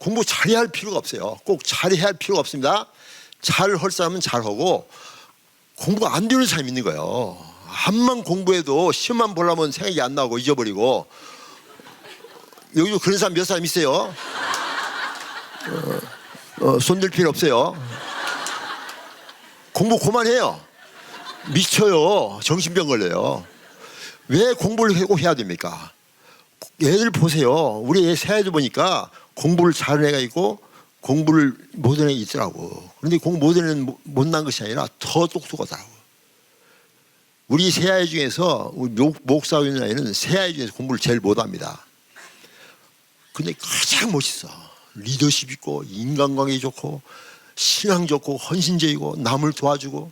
공부 잘해야 할 필요가 없어요. 꼭 잘해야 할 필요가 없습니다. 잘할 사람은 잘하고 공부가 안 되는 사람이 있는 거예요. 한만 공부해도 시험만 보려면 생각이 안 나고 잊어버리고. 여기도 그런 사람 몇 사람 있어요? 손들 필요 없어요. 공부 그만해요. 미쳐요. 정신병 걸려요. 왜 공부를 꼭 해야 됩니까? 애들 보세요. 우리 애 새 아이들 보니까 공부를 잘하는 애가 있고 공부를 못하는 애가 있더라고. 그런데 공부 못하는 애는 못난 것이 아니라 더 똑똑하더라고. 우리 새 아이 중에서 우리 목사하고 있는 아이는 새 아이 중에서 공부를 제일 못합니다. 근데 가장 멋있어. 리더십 있고 인간관계 좋고 신앙 좋고 헌신적이고 남을 도와주고.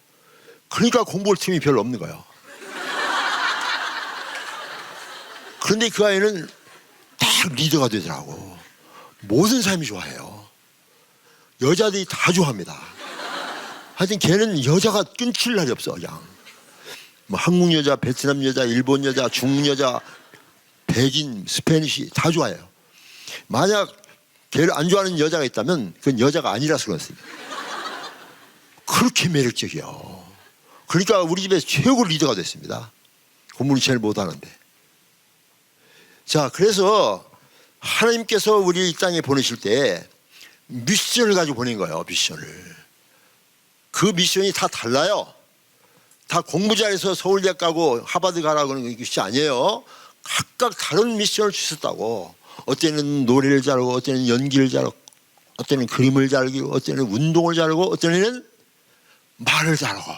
그러니까 공부할 틈이 별로 없는 거예요. 그런데 그 아이는 딱 리더가 되더라고. 모든 사람이 좋아해요. 여자들이 다 좋아합니다. 하여튼 걔는 여자가 끊길 날이 없어. 그냥 뭐 한국 여자, 베트남 여자, 일본 여자, 중국 여자, 백인, 스페니쉬 다 좋아해요. 만약 걔를 안 좋아하는 여자가 있다면 그건 여자가 아니라서 그렇습니다. 그렇게 매력적이에요. 그러니까 우리 집에서 최고 리더가 됐습니다. 공부를 제일 못하는데. 자, 그래서 하나님께서 우리 이 땅에 보내실 때 미션을 가지고 보낸 거예요. 미션을. 그 미션이 다 달라요. 다 공부 잘해서 서울대학 가고 하버드 가라고 하는 것이 아니에요. 각각 다른 미션을 주셨다고. 어때는 노래를 잘하고, 어때는 연기를 잘하고, 어때는 그림을 잘하고, 어때는 운동을 잘하고, 어때는 말을 잘하고,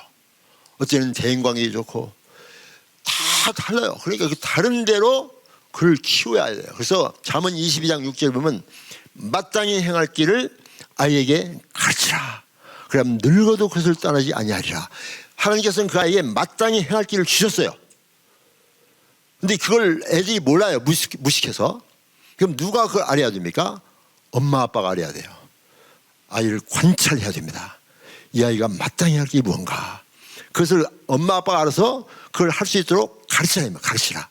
어때는 대인관계 좋고, 다 달라요. 그러니까 그 다른 대로 그를 키워야 돼요. 그래서 잠언 22장 6절 보면 마땅히 행할 길을 아이에게 가르치라. 그럼 늙어도 그것을 떠나지 아니하리라. 하나님께서는 그 아이에게 마땅히 행할 길을 주셨어요. 근데 그걸 애들이 몰라요. 무식해서. 그럼 누가 그걸 알아야 됩니까? 엄마 아빠가 알아야 돼요. 아이를 관찰해야 됩니다. 이 아이가 마땅히 할 게 뭔가. 그것을 엄마 아빠가 알아서 그걸 할 수 있도록 가르치라. 가르치라.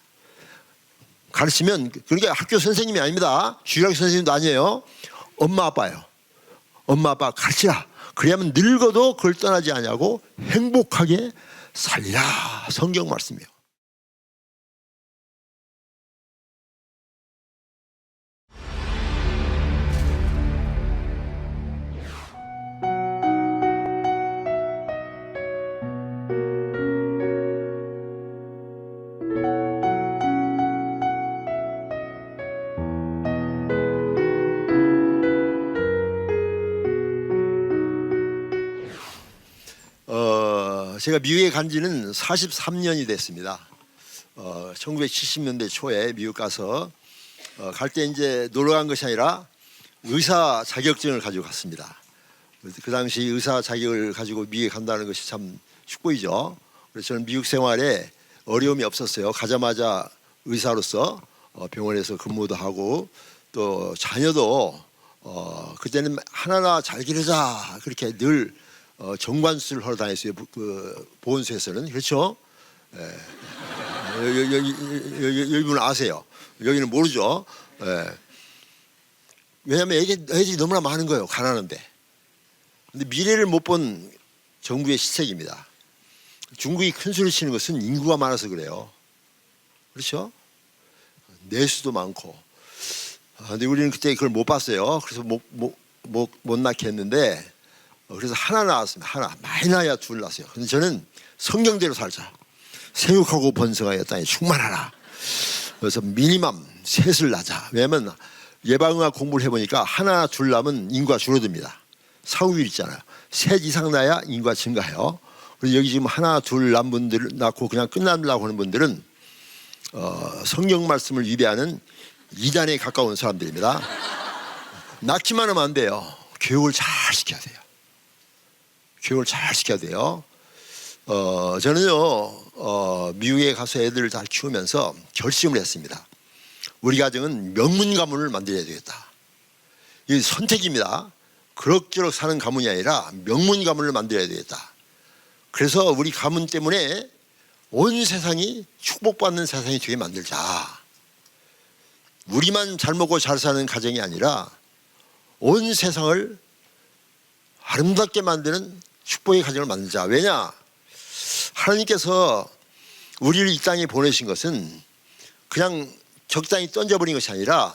가르치면, 그러니까 학교 선생님이 아닙니다. 주일학교 선생님도 아니에요. 엄마 아빠예요. 엄마 아빠 가르치라. 그래야만 늙어도 그걸 떠나지 않냐고 행복하게 살리라. 성경 말씀이에요. 제가 미국에 간 지는 43년이 됐습니다. 1970년대 초에 미국 가서 갈 때 이제 놀러 간 것이 아니라 의사 자격증을 가지고 갔습니다. 그 당시 의사 자격을 가지고 미국에 간다는 것이 참 축복이죠. 그래서 저는 미국 생활에 어려움이 없었어요. 가자마자 의사로서 병원에서 근무도 하고 또 자녀도 그때는 하나하나 잘 기르자 그렇게 늘 정관수를 하러 다녔어요. 그 보건소에서는. 그렇죠? 여기는 아세요. 여기는 모르죠. 왜냐하면 애들이 너무나 많은 거예요. 가난한데. 근데 미래를 못 본 정부의 시책입니다. 중국이 큰 소리 치는 것은 인구가 많아서 그래요. 그렇죠? 내수도 많고. 근데 우리는 그때 그걸 못 봤어요. 그래서 못 낳게 했는데 그래서 하나 낳았습니다. 하나. 많이 낳아야 둘 낳았어요. 근데 저는 성경대로 살자. 생육하고 번성하여 땅에 충만하라. 그래서 미니멈 셋을 낳자. 왜냐하면 예방의학 공부를 해보니까 하나 둘 낳으면 인구가 줄어듭니다. 사후율 있잖아요. 셋 이상 낳아야 인구가 증가해요. 그래서 여기 지금 하나 둘 낳은 분들 낳고 그냥 끝나려고 하는 분들은 성경 말씀을 위배하는 이단에 가까운 사람들입니다. 낳기만 하면 안 돼요. 교육을 잘 시켜야 돼요. 교육을 잘 시켜야 돼요. 저는요 미국에 가서 애들을 다 키우면서 결심을 했습니다. 우리 가정은 명문 가문을 만들어야 되겠다. 이게 선택입니다. 그럭저럭 사는 가문이 아니라 명문 가문을 만들어야 되겠다. 그래서 우리 가문 때문에 온 세상이 축복받는 세상이 되게 만들자. 우리만 잘 먹고 잘 사는 가정이 아니라 온 세상을 아름답게 만드는 축복의 가정을 만들자. 왜냐? 하나님께서 우리를 이 땅에 보내신 것은 그냥 적당히 던져버린 것이 아니라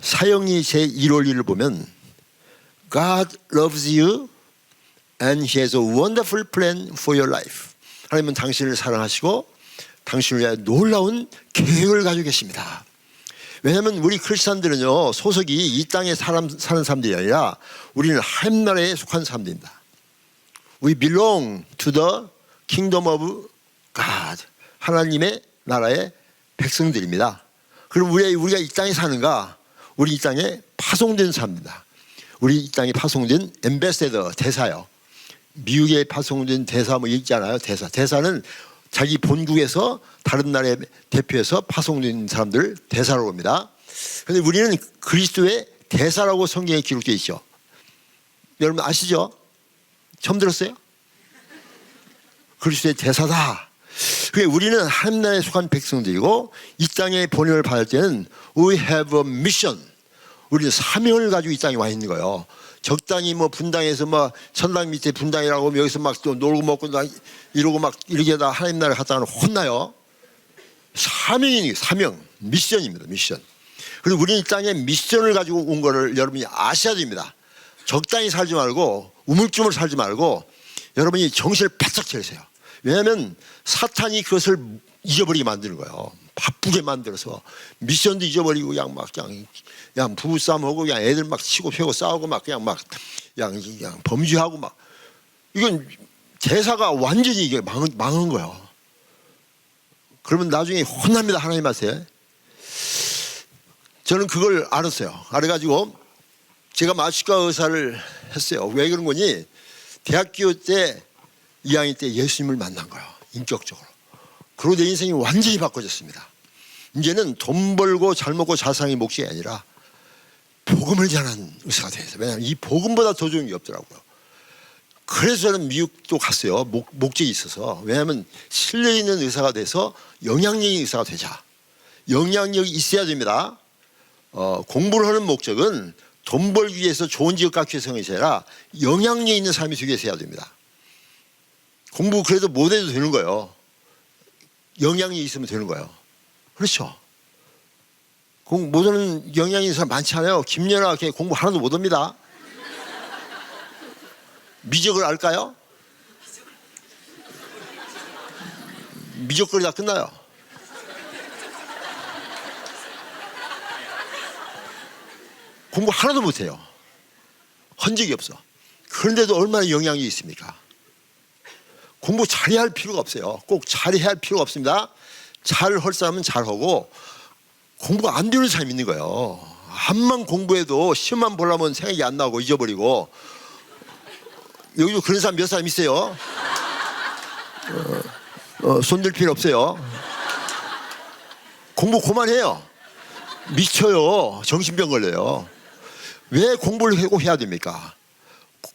사형리 제1월1을 보면 God loves you and He has a wonderful plan for your life. 하나님은 당신을 사랑하시고 당신을 위해 놀라운 계획을 가지고 계십니다. 왜냐하면 우리 크리스찬들은요, 소속이 이 땅에 사는 사람들이 아니라 우리는 하나님 나라에 속한 사람들입니다. We belong to the kingdom of God. 하나님의 나라의 백성들입니다. 그럼 우리가 이 땅에 사는가? 우리 이 땅에 파송된 사람입니다. 우리 이 땅에 파송된 엠베세더, 대사요. 미국에 파송된 대사 뭐 있잖아요. 대사는 자기 본국에서 다른 나라에 대표해서 파송된 사람들 대사라고 합니다. 그런데 우리는 그리스도의 대사라고 성경에 기록되어 있죠. 여러분 아시죠? 처음 들었어요? 그리스도의 대사다. 그러니까 우리는 하나님 나라에 속한 백성들이고 이 땅에 번역을 받을 때는 We have a mission. 우리는 사명을 가지고 이 땅에 와 있는 거예요. 적당히 뭐 분당에서 막 천당 밑에 분당이라고 여기서 막 또 놀고 먹고 이러고 막 이렇게 다 하나님 나라에 갔다가는 혼나요. 사명, 미션입니다. 미션. 그리고 우리는 이 땅에 미션을 가지고 온 거를 여러분이 아셔야 됩니다. 적당히 살지 말고 우물쭈물 살지 말고 여러분이 정신을 바짝 차리세요. 왜냐하면 사탄이 그것을 잊어버리게 만드는 거예요. 바쁘게 만들어서 미션도 잊어버리고 그냥 부부싸움하고 그냥 애들 막 치고 패고 싸우고 막 그냥 범죄하고 막 이건 제사가 완전히 이게 망한 거예요. 그러면 나중에 혼납니다. 하나님한테. 저는 그걸 알았어요. 알아가지고 제가 마취과 의사를 했어요. 왜 그런 거니? 대학교 때 2학년 때 예수님을 만난 거예요. 인격적으로. 그러고 내 인생이 완전히 바꿔졌습니다. 이제는 돈 벌고 잘 먹고 잘 사는 게 목적이 아니라 복음을 전하는 의사가 되어서. 왜냐하면 이 복음보다 더 좋은 게 없더라고요. 그래서 저는 미국도 갔어요. 목적이 있어서. 왜냐하면 신뢰 있는 의사가 돼서 영향력 있는 의사가 되자. 영향력이 있어야 됩니다. 공부를 하는 목적은 돈 벌기 위해서 좋은 직업 갖기 위해서가 아니라 영향력 있는 삶이 되기 위해서 해야 됩니다. 공부 그래도 못해도 되는 거예요. 영향이 있으면 되는 거예요. 그렇죠. 공부 못하는 영향이 있는 사람 많지 않아요. 김연아 공부 하나도 못합니다. 미적을 알까요? 미적거리다 끝나요. 공부 하나도 못해요. 한 적이 없어. 그런데도 얼마나 영향이 있습니까? 공부 잘해야 할 필요가 없어요. 꼭 잘해야 할 필요가 없습니다. 잘할 사람은 잘하고 공부가 안 되는 사람이 있는 거예요. 한만 공부해도 시험만 보려면 생각이 안 나고 잊어버리고. 여기도 그런 사람 몇 사람 있어요? 손들 필요 없어요. 공부 그만해요. 미쳐요. 정신병 걸려요. 왜 공부를 꼭 해야 됩니까?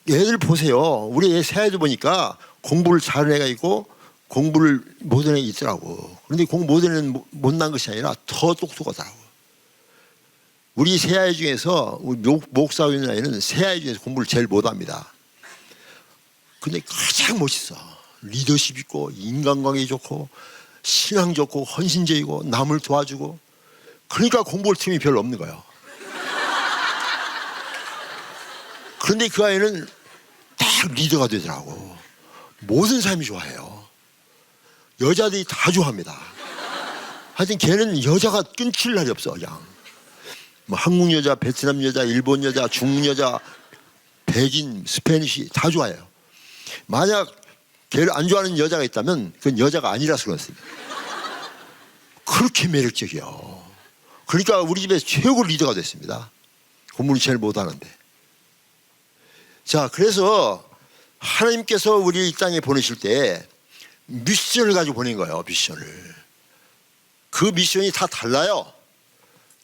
애들 보세요. 우리 애 새아이들 보니까 공부를 잘하는 애가 있고 공부를 못하는 애가 있더라고. 그런데 공부 못하는 애는 못난 것이 아니라 더 똑똑하더라고. 우리 새아이 중에서 우리 목사하고 있는 아이는 새아이 중에서 공부를 제일 못합니다. 근데 가장 멋있어. 리더십 있고 인간관계 좋고 신앙 좋고 헌신적이고 남을 도와주고. 그러니까 공부할 틈이 별로 없는 거예요. 그런데 그 아이는 딱 리더가 되더라고. 모든 사람이 좋아해요. 여자들이 다 좋아합니다. 하여튼 걔는 여자가 끊길 날이 없어. 그냥 뭐 한국 여자, 베트남 여자, 일본 여자, 중국 여자, 백인, 스페니쉬 다 좋아해요. 만약 걔를 안 좋아하는 여자가 있다면 그건 여자가 아니라서 그렇습니다. 그렇게 매력적이에요. 그러니까 우리 집에 최고 리더가 됐습니다. 공부를 제일 못하는데. 자, 그래서 하나님께서 우리를 이 땅에 보내실 때 미션을 가지고 보낸 거예요. 미션을. 그 미션이 다 달라요.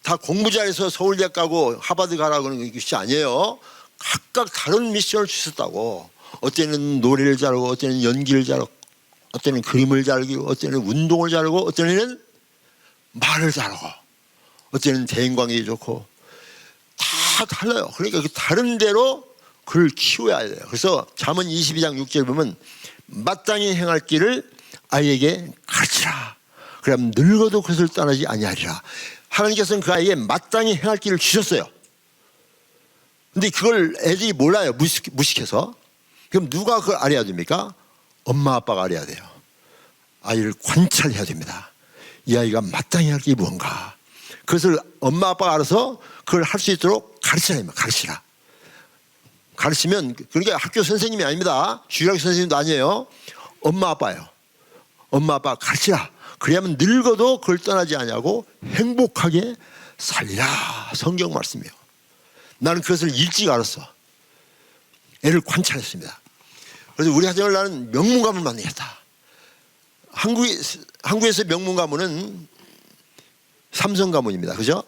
다 공부 잘해서 서울대 가고 하버드 가라고 하는 것이 아니에요. 각각 다른 미션을 주셨다고. 어때는 노래를 잘하고 어때는 연기를 잘하고 어때는 그림을 잘하고 어때는 운동을 잘하고 어때는 말을 잘하고 어때는 대인관계 좋고 다 다 달라요. 그러니까 그 다른 대로 그를 키워야 돼요. 그래서 잠언 22장 6절 보면 마땅히 행할 길을 아이에게 가르치라. 그럼 늙어도 그것을 떠나지 아니하리라. 하나님께서는 그 아이에게 마땅히 행할 길을 주셨어요. 근데 그걸 애들이 몰라요. 무식해서. 그럼 누가 그걸 알아야 됩니까? 엄마 아빠가 알아야 돼요. 아이를 관찰해야 됩니다. 이 아이가 마땅히 할 게 무언가. 그것을 엄마 아빠가 알아서 그걸 할 수 있도록 가르치라. 가르치라. 가르치면, 그러니까 학교 선생님이 아닙니다. 주일학교 선생님도 아니에요. 엄마 아빠예요. 엄마 아빠가 가르치라. 그래야만 늙어도 그걸 떠나지 않냐고 행복하게 살리라. 성경 말씀이에요. 나는 그것을 일찍 알았어. 애를 관찰했습니다. 그래서 우리 가정을 나는 명문 가문을 만들겠다. 한국에서 명문 가문은 삼성 가문입니다. 그죠?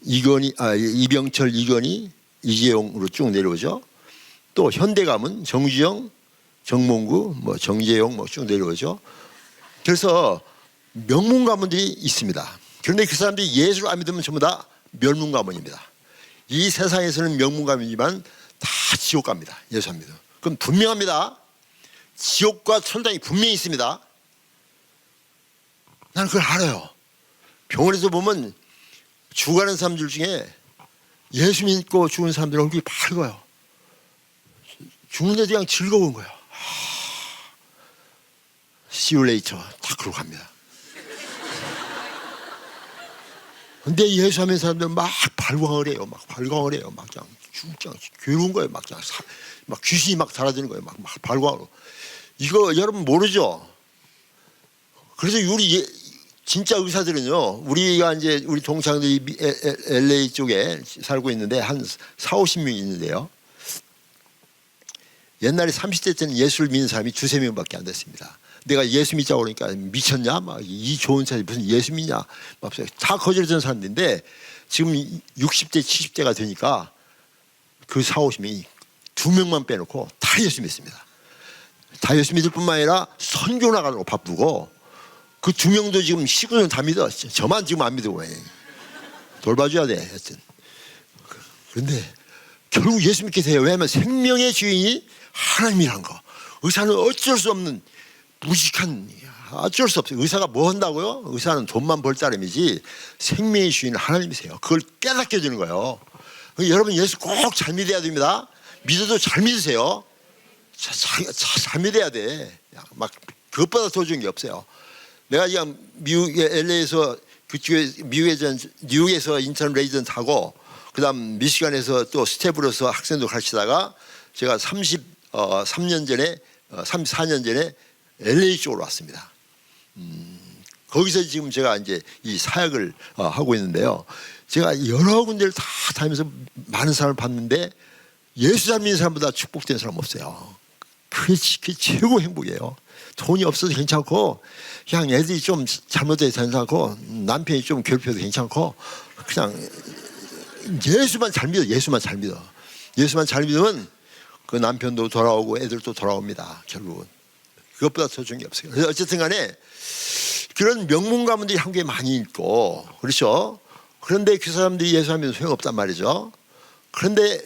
이병철, 이건희, 이재용으로 쭉 내려오죠. 또 현대 가문 정주영, 정몽구, 정재용 쭉 내려오죠. 그래서 명문 가문들이 있습니다. 그런데 그 사람들이 예수를 안 믿으면 전부 다 멸문 가문입니다. 이 세상에서는 명문 가문이지만 다 지옥 갑니다. 예수 안 믿으면. 그럼 분명합니다. 지옥과 천당이 분명히 있습니다. 나는 그걸 알아요. 병원에서 보면 죽어가는 사람들 중에 예수 믿고 죽은 사람들 얼굴이 밝아요. 죽는데 그냥 즐거운 거예요. See you later. 다 그러고 갑니다. 근데 예수 하는 사람들 막 발광을 해요. 막 발광을 해요. 막 그냥 괴로운 거예요. 막 귀신이 막 달아드는 거예요. 막 발광으로. 이거 여러분 모르죠? 그래서 우리 진짜 의사들은요, 우리가 이제 우리 동창들이 LA 쪽에 살고 있는데 한 40-50명 있는데요. 옛날에 30대 때는 예수를 믿는 사람이 2-3명밖에 안 됐습니다. 내가 예수 믿자고 그러니까 미쳤냐? 막 이 좋은 사람이 무슨 예수 믿냐? 막 다 거절했던 사람들인데 지금 60대, 70대가 되니까 그 40-50명이 2명만 빼놓고 다 예수 믿습니다. 다 예수 믿을 뿐만 아니라 선교 나가려고 바쁘고 그 2명도 지금 시군을 다 믿어. 저만 지금 안 믿고 돌봐줘야 돼. 하여튼. 그런데 결국 예수 믿게 돼요. 왜냐하면 생명의 주인이 하나님이란 거. 의사는 어쩔 수 없는 무식한, 어쩔 수 없어요. 의사가 뭐 한다고요? 의사는 돈만 벌 따름이지 생명의 주인은 하나님이세요. 그걸 깨닫게 해주는 거예요. 여러분 예수 꼭 잘 믿어야 됩니다. 믿어도 잘 믿으세요. 잘 믿어야 돼. 막 그것보다 더 좋은 게 없어요. 내가 지금 미국의 LA에서 그쪽에 미국에서 뉴욕에서 인턴 레지던트 하고 그다음 미시간에서 또 스텝으로서 학생도 가르치다가 제가 33년 전에 34년 전에 LA 쪽으로 왔습니다. 거기서 지금 제가 이제 이 사역을 하고 있는데요. 제가 여러 군데를 다 다니면서 많은 사람을 봤는데 예수 잘 믿는 사람보다 축복된 사람 없어요. 그게 최고 행복이에요. 돈이 없어도 괜찮고 그냥 애들이 좀 잘못돼도 괜찮고 남편이 좀 괴롭혀도 괜찮고 그냥 예수만 잘 믿어. 예수만 잘 믿어. 예수만 잘 믿으면 그 남편도 돌아오고 애들도 돌아옵니다. 결국은. 그것보다 더 좋은 게 없어요. 그래서 어쨌든 간에 그런 명문 가문들이 한국에 많이 있고 그렇죠. 그런데 그 사람들이 예수하면 소용없단 말이죠. 그런데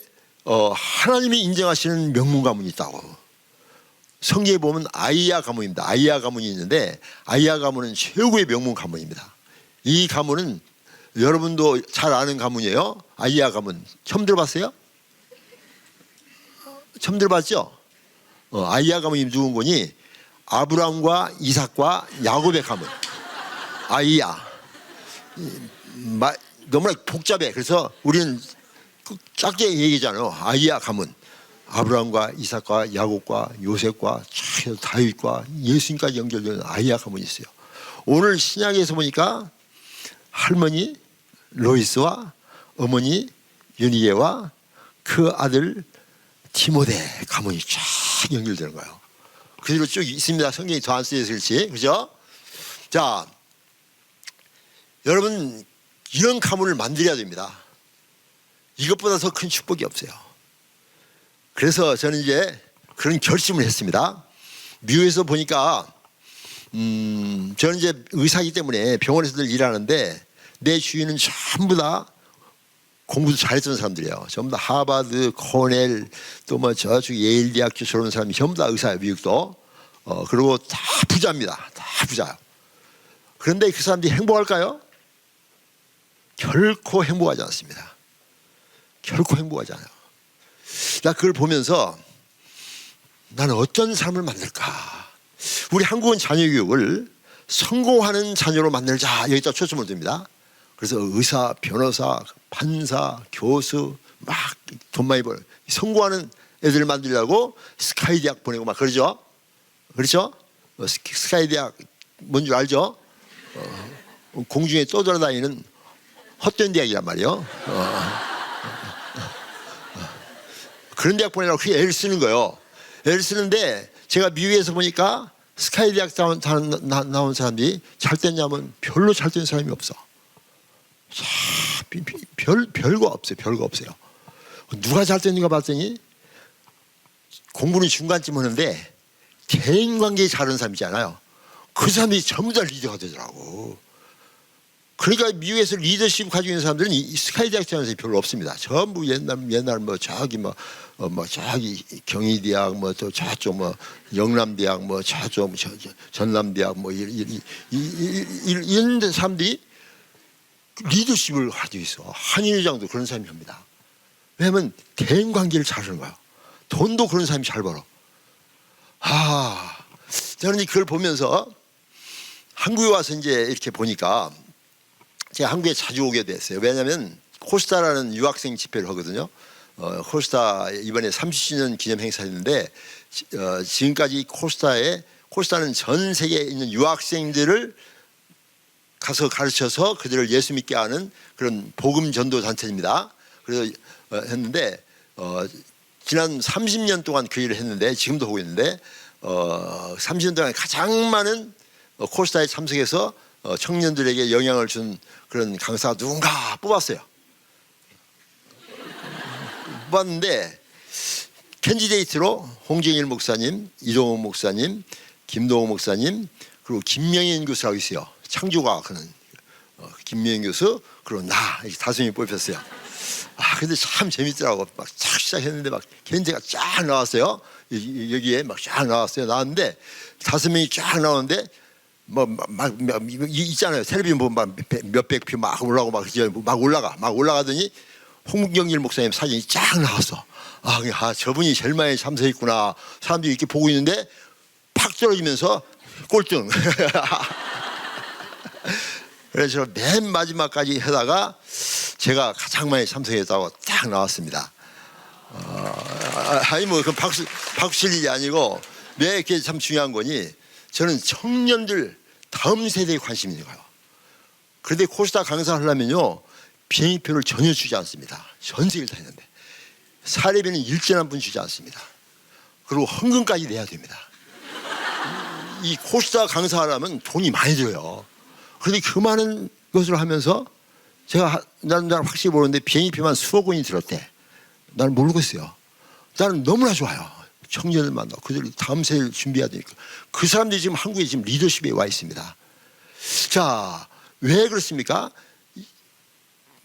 하나님이 인정하시는 명문 가문이 있다고. 성경에 보면 아이야 가문입니다. 아이야 가문이 있는데 아이야 가문은 최고의 명문 가문입니다. 이 가문은 여러분도 잘 아는 가문이에요. 아이야 가문. 처음 들어봤어요? 처음 들어봤죠? 아이야 가문이 누군 거니? 아브라함과 이삭과 야곱의 가문. 아이야. 너무나 복잡해. 그래서 우리는 짧게 얘기잖아요. 아이야 가문. 아브라함과 이삭과 야곱과 요셉과 다윗과 예수님까지 연결되는 아이야 가문이 있어요. 오늘 신약에서 보니까 할머니 로이스와 어머니 유니예와 그 아들 디모데 가문이 쫙 연결되는 거예요. 그대로 쭉 있습니다. 성경이 더 안 쓰여서 그렇지. 그죠? 자, 여러분 이런 가문을 만들어야 됩니다. 이것보다 더 큰 축복이 없어요. 그래서 저는 이제 그런 결심을 했습니다. 미국에서 보니까 저는 이제 의사이기 때문에 병원에서들 일하는데 내 주위는 전부 다 공부도 잘했던 사람들이에요. 전부 다 하버드, 코넬, 또 뭐 저쪽 예일 대학교 졸업한 사람이 전부 다 의사예요. 미국도. 그리고 다 부자입니다. 다 부자예요. 그런데 그 사람들이 행복할까요? 결코 행복하지 않습니다. 결코 행복하지 않아요. 나 그걸 보면서 나는 어떤 삶을 만들까? 우리 한국은 자녀교육을 성공하는 자녀로 만들자, 여기다 초점을 둡니다. 그래서 의사, 변호사, 판사, 교수 막 돈 많이 벌 성공하는 애들을 만들려고 스카이 대학 보내고 막 그러죠. 그렇죠? 스카이 대학 뭔 줄 알죠? 공중에 떠돌아다니는 헛된 대학이란 말이에요. 그런 대학 보내려고 그렇게 애를 쓰는 거예요. 애를 쓰는데 제가 미국에서 보니까 스카이 대학 나온 사람들이 잘 됐냐면 별로 잘 된 사람이 없어. 별거 없어요. 별거 없어요. 누가 잘 됐는가 봤더니 공부는 중간쯤 하는데 대인관계에 잘하는 사람 있잖아요. 그 사람이 전부 다 리더가 되더라고. 그러니까 미국에서 리더십 가지고 있는 사람들은 이 스카이 대학 다니는 사람이 별로 없습니다. 전부 옛날 뭐 저기 저기 경희대학 뭐 또 저쪽 뭐 영남대학 뭐 저쪽 전남대학 뭐 이런 사람들이 리더십을 가지고 있어. 한인회장도 그런 사람이 합니다. 왜냐하면 대인 관계를 잘하는 거야. 돈도 그런 사람이 잘 벌어. 저는 그걸 보면서 한국에 와서 이제 이렇게 보니까 제가 한국에 자주 오게 됐어요. 왜냐하면 코스타라는 유학생 집회를 하거든요. 코스타 이번에 30주년 기념 행사였는데 지금까지 코스타는 전 세계에 있는 유학생들을 가서 가르쳐서 그들을 예수 믿게 하는 그런 복음 전도 단체입니다. 그래서 했는데 지난 30년 동안 그 일을 했는데 지금도 하고 있는데 30년 동안 가장 많은 코스타에 참석해서 청년들에게 영향을 준 그런 강사가 누군가 뽑았어요. 뽑았는데 캔디데이트로 홍정일 목사님, 이동호 목사님, 김동호 목사님, 그리고 김명인 교수라고 있어요. 창조과학하는 김명인 교수, 그리고 나 이렇게 5명이 뽑혔어요. 근데 참 재밌더라고. 막 쫙 시작했는데 막 캔디가 쫙 나왔어요. 여기에 막 쫙 나왔어요. 나왔는데 5명이 쫙 나오는데 있잖아요. 텔레비전 보면 몇백 표 막 올라오고 막 올라가더니 홍경일 목사님 사진이 쫙 나왔어. 저분이 제일 많이 참석했구나. 사람들이 이렇게 보고 있는데 팍 떨어지면서 꼴등. 그래서 맨 마지막까지 하다가 제가 가장 많이 참석했다고 딱 나왔습니다. 그건 박수 칠 일이 아니고 왜 이렇게 참 중요한 거니? 저는 청년들 다음 세대에 관심이 있는 거예요. 그런데 코스타 강사를 하려면요 비행기표를 전혀 주지 않습니다. 전 세계를 다니는데 사례비는 일전 한 푼 주지 않습니다. 그리고 헌금까지 내야 됩니다. 이 코스타 강사하려면 돈이 많이 들어요. 그런데 그 많은 것을 하면서 나는 확실히 모르는데 비행기표만 수억 원이 들었대. 나는 모르겠어요. 나는 너무나 좋아요. 청년을 만나고 그들이 다음 세대를 준비해야 되니까. 그 사람들이 지금 한국에 지금 리더십에 와 있습니다. 자, 왜 그렇습니까?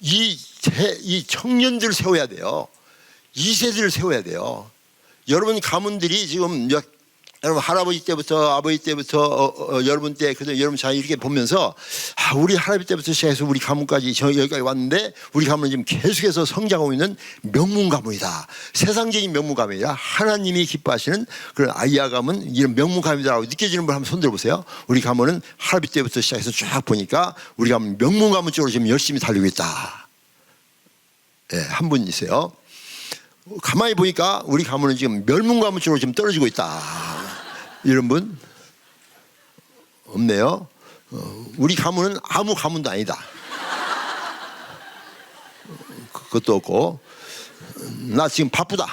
이 청년들을 세워야 돼요. 2세대를 세워야 돼요. 여러분 가문들이 지금 여러분 할아버지 때부터 아버지 때부터 여러분 때 그래서 여러분 자 이렇게 보면서 우리 할아버지 때부터 시작해서 우리 가문까지 여기까지 왔는데 우리 가문은 지금 계속해서 성장하고 있는 명문 가문이다. 세상적인 명문 가문이라 하나님이 기뻐하시는 그런 아이야 가문 이런 명문 가문이라고 느껴지는 분 한번 손 들어보세요. 우리 가문은 할아버지 때부터 시작해서 쫙 보니까 우리 가문 명문 가문 쪽으로 지금 열심히 달리고 있다. 한 분 있어요. 가만히 보니까 우리 가문은 지금 멸문 가문 쪽으로 지금 떨어지고 있다. 이런 분 없네요. 우리 가문은 아무 가문도 아니다. 그것도 없고 나 지금 바쁘다.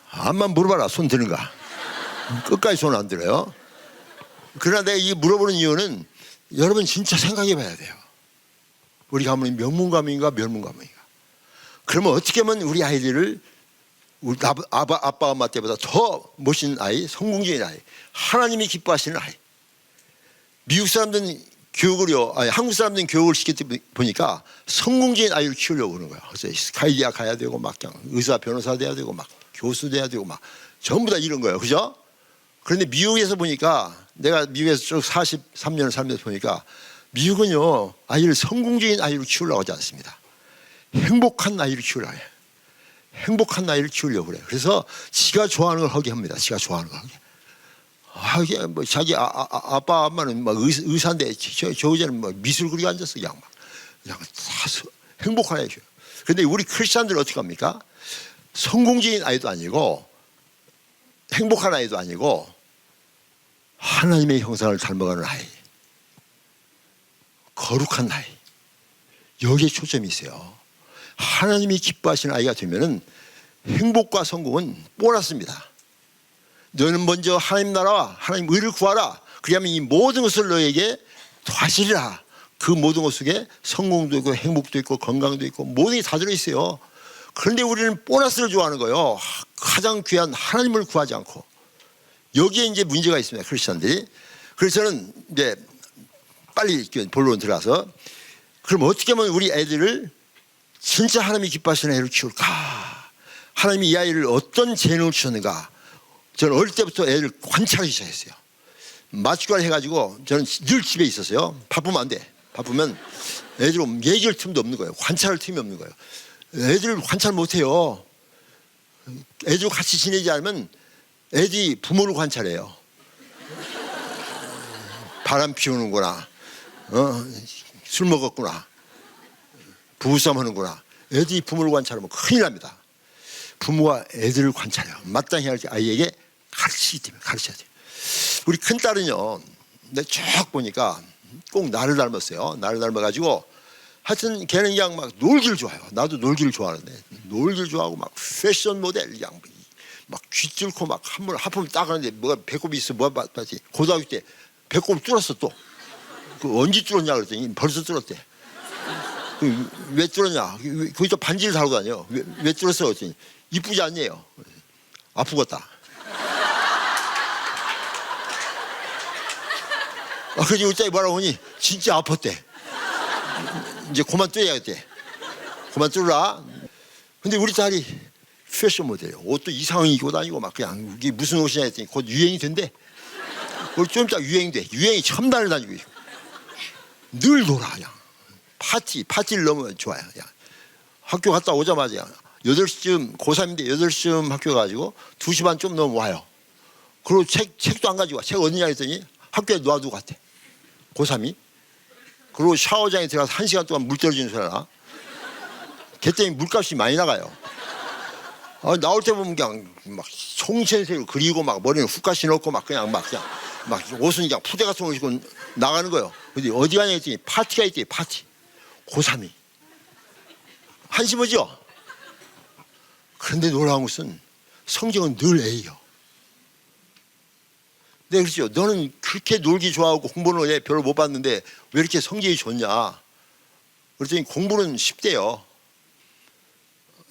암만 물어봐라 손 드는가. 끝까지 손 안 들어요. 그러나 내가 이 물어보는 이유는 여러분 진짜 생각해 봐야 돼요. 우리 가문이 명문 가문인가 멸문 가문인가. 그러면 어떻게 하면 우리 아이들을 우리 아빠 엄마 때보다 더 멋있는 아이, 성공적인 아이, 하나님이 기뻐하시는 아이. 미국 사람들은 교육을요, 아니, 한국 사람들은 교육을 시키다 보니까 성공적인 아이를 키우려고 그러는 거야. 그래서 스카이디아 가야 되고 막 그냥 의사 변호사 돼야 되고 막 교수 돼야 되고 막 전부 다 이런 거예요. 그죠? 그런데 미국에서 보니까 내가 미국에서 쭉 43년을 살면서 보니까 미국은요, 아이를 성공적인 아이로 키우려고 하지 않습니다. 행복한 아이를 키우려고 해요. 행복한 아이를 키우려고 그래요. 그래서 지가 좋아하는 걸 하게 합니다. 지가 좋아하는 걸 하게. 이게 뭐 자기 아빠 엄마는 막 의사인데 저 여자는 뭐 미술 그리고 앉았어. 그냥 다 행복한 아이죠. 그런데 우리 크리스천들은 어떻게 합니까? 성공적인 아이도 아니고 행복한 아이도 아니고 하나님의 형상을 닮아가는 아이, 거룩한 아이, 여기에 초점이 있어요. 하나님이 기뻐하시는 아이가 되면은 행복과 성공은 보너스입니다. 너는 먼저 하나님 나라와 하나님 의를 구하라. 그러면 이 모든 것을 너에게 더하시리라. 그 모든 것 속에 성공도 있고 행복도 있고 건강도 있고 모든 게 다 들어있어요. 그런데 우리는 보너스를 좋아하는 거예요. 가장 귀한 하나님을 구하지 않고. 여기에 이제 문제가 있습니다. 크리스천들이. 그래서 저는 이제 빨리 본론 들어가서 그럼 어떻게 하면 우리 애들을 진짜 하나님이 기뻐하시는 애를 키울까? 하나님이 이 아이를 어떤 재능을 주셨는가? 저는 어릴 때부터 애를 관찰하기 시작했어요. 마취과를 해가지고 저는 늘 집에 있었어요. 바쁘면 안 돼. 바쁘면 애들 얘기할 틈도 없는 거예요. 관찰할 틈이 없는 거예요. 애들 관찰 못해요. 애들 같이 지내지 않으면 애들이 부모를 관찰해요. 바람 피우는구나, 술 먹었구나, 부부싸움 하는구나. 애들이 부모를 관찰하면 큰일 납니다. 부모가 애들을 관찰해요. 마땅히 할 아이에게 가르치기 때문에 가르쳐야 돼요. 우리 큰딸은요, 내가 쭉 보니까 꼭 나를 닮았어요. 나를 닮아가지고 하여튼 걔는 그냥 막 놀기를 좋아해요. 나도 놀기를 좋아하는데 놀기를 좋아하고 막 패션 모델 그냥 막 귀뚫고 막 한번 따가는데 뭐가 배꼽이 있어. 뭐가 봤지. 고등학교 때 배꼽을 뚫었어 또. 그 언제 뚫었냐 그랬더니 벌써 뚫었대. 왜 뚫었냐. 거기서 반지를 달고 다녀. 왜 뚫었어 그랬더니 이쁘지 않네요. 아프겠다. 그래서 우리 딸이 뭐라고 하니 진짜 아팠대. 이제 그만 뚫어야겠대. 그만 뚫어라. 근데 우리 딸이 패션 모델이에요. 옷도 이상하게 입고 다니고 막 그냥 이게 무슨 옷이냐 했더니 곧 유행이 된대. 그걸 좀 이따 유행돼. 유행이 첨단을 다니고 있고. 늘 놀아 그냥. 파티를 너무 좋아요. 그냥. 학교 갔다 오자마자 8시쯤 고3인데 8시쯤 학교 가가지고 2시 반 좀 넘으면 와요. 그리고 책도 안 가지고 와. 책 어디냐 했더니 학교에 놔두고 갔대. 고3이. 그리고 샤워장에 들어가서 1시간 동안 물 떨어지는 소리 나. 걔 때문에 물값이 많이 나가요. 나올 때 보면 그냥 막 송센색을 그리고 막 머리는 훅가시 넣고 막 그냥 막 옷은 그냥 푸대 같은 거 입고 나가는 거예요. 근데 어디 가냐 했더니 파티가 있대. 파티. 고3이. 한심하죠? 그런데 놀라운 것은 성경은 늘 A요. 네, 그렇죠. 너는 그렇게 놀기 좋아하고 공부는 왜 별로 못 봤는데 왜 이렇게 성적이 좋냐? 그랬더니 공부는 쉽대요.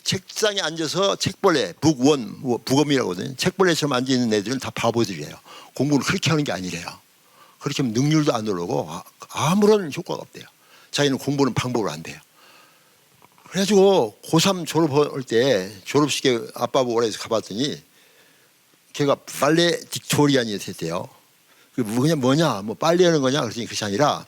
책상에 앉아서 책벌레, 북엄이라고 하거든요. 책벌레처럼 앉아있는 애들은 다 바보들이에요. 공부를 그렇게 하는 게 아니래요. 그렇게 하면 능률도 안 오르고 아무런 효과가 없대요. 자기는 공부는 방법을 안 돼요. 그래가지고 고3 졸업할 때 졸업식에 아빠 보고 그래서 가봤더니 걔가 빨래 딕토리안이 됐대요. 그냥 뭐냐, 뭐 빨래하는 거냐 그랬더니 그것이 아니라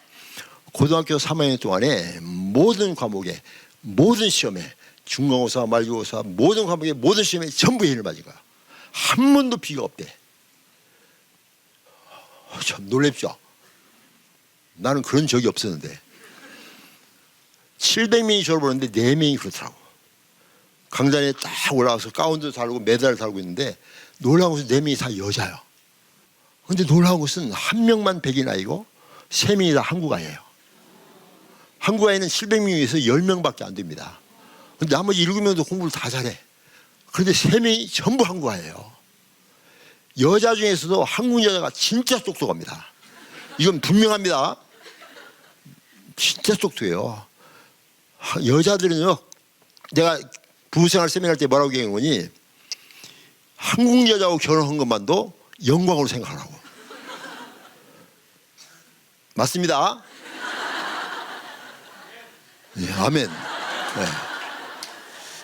고등학교 3학년 동안에 모든 과목에 모든 시험에 중간고사, 말기고사 모든 과목에 모든 시험에 전부 A를 맞은 거야. 한 번도 B가 없대. 참 놀랍죠. 나는 그런 적이 없었는데 700명이 졸업하는데 4명이 그렇더라고. 강단에 딱 올라가서 가운도 달고 메달을 달고 있는데 놀라운 것은 4명이 다 여자예요. 그런데 놀라운 것은 한 명만 백인 아이고 3명이 다 한국 아이예요. 한국 아이는 700명에서 10명밖에 안 됩니다. 그런데 나머지 7명도 공부를 다 잘해. 그런데 3명이 전부 한국 아이예요. 여자 중에서도 한국 여자가 진짜 똑똑합니다. 이건 분명합니다. 진짜 똑똑해요. 여자들은요, 내가 부부생활 세미나 할 때 뭐라고 얘기했더니 한국 여자하고 결혼한 것만도 영광으로 생각하라고. 맞습니다. 예, 아멘. 네.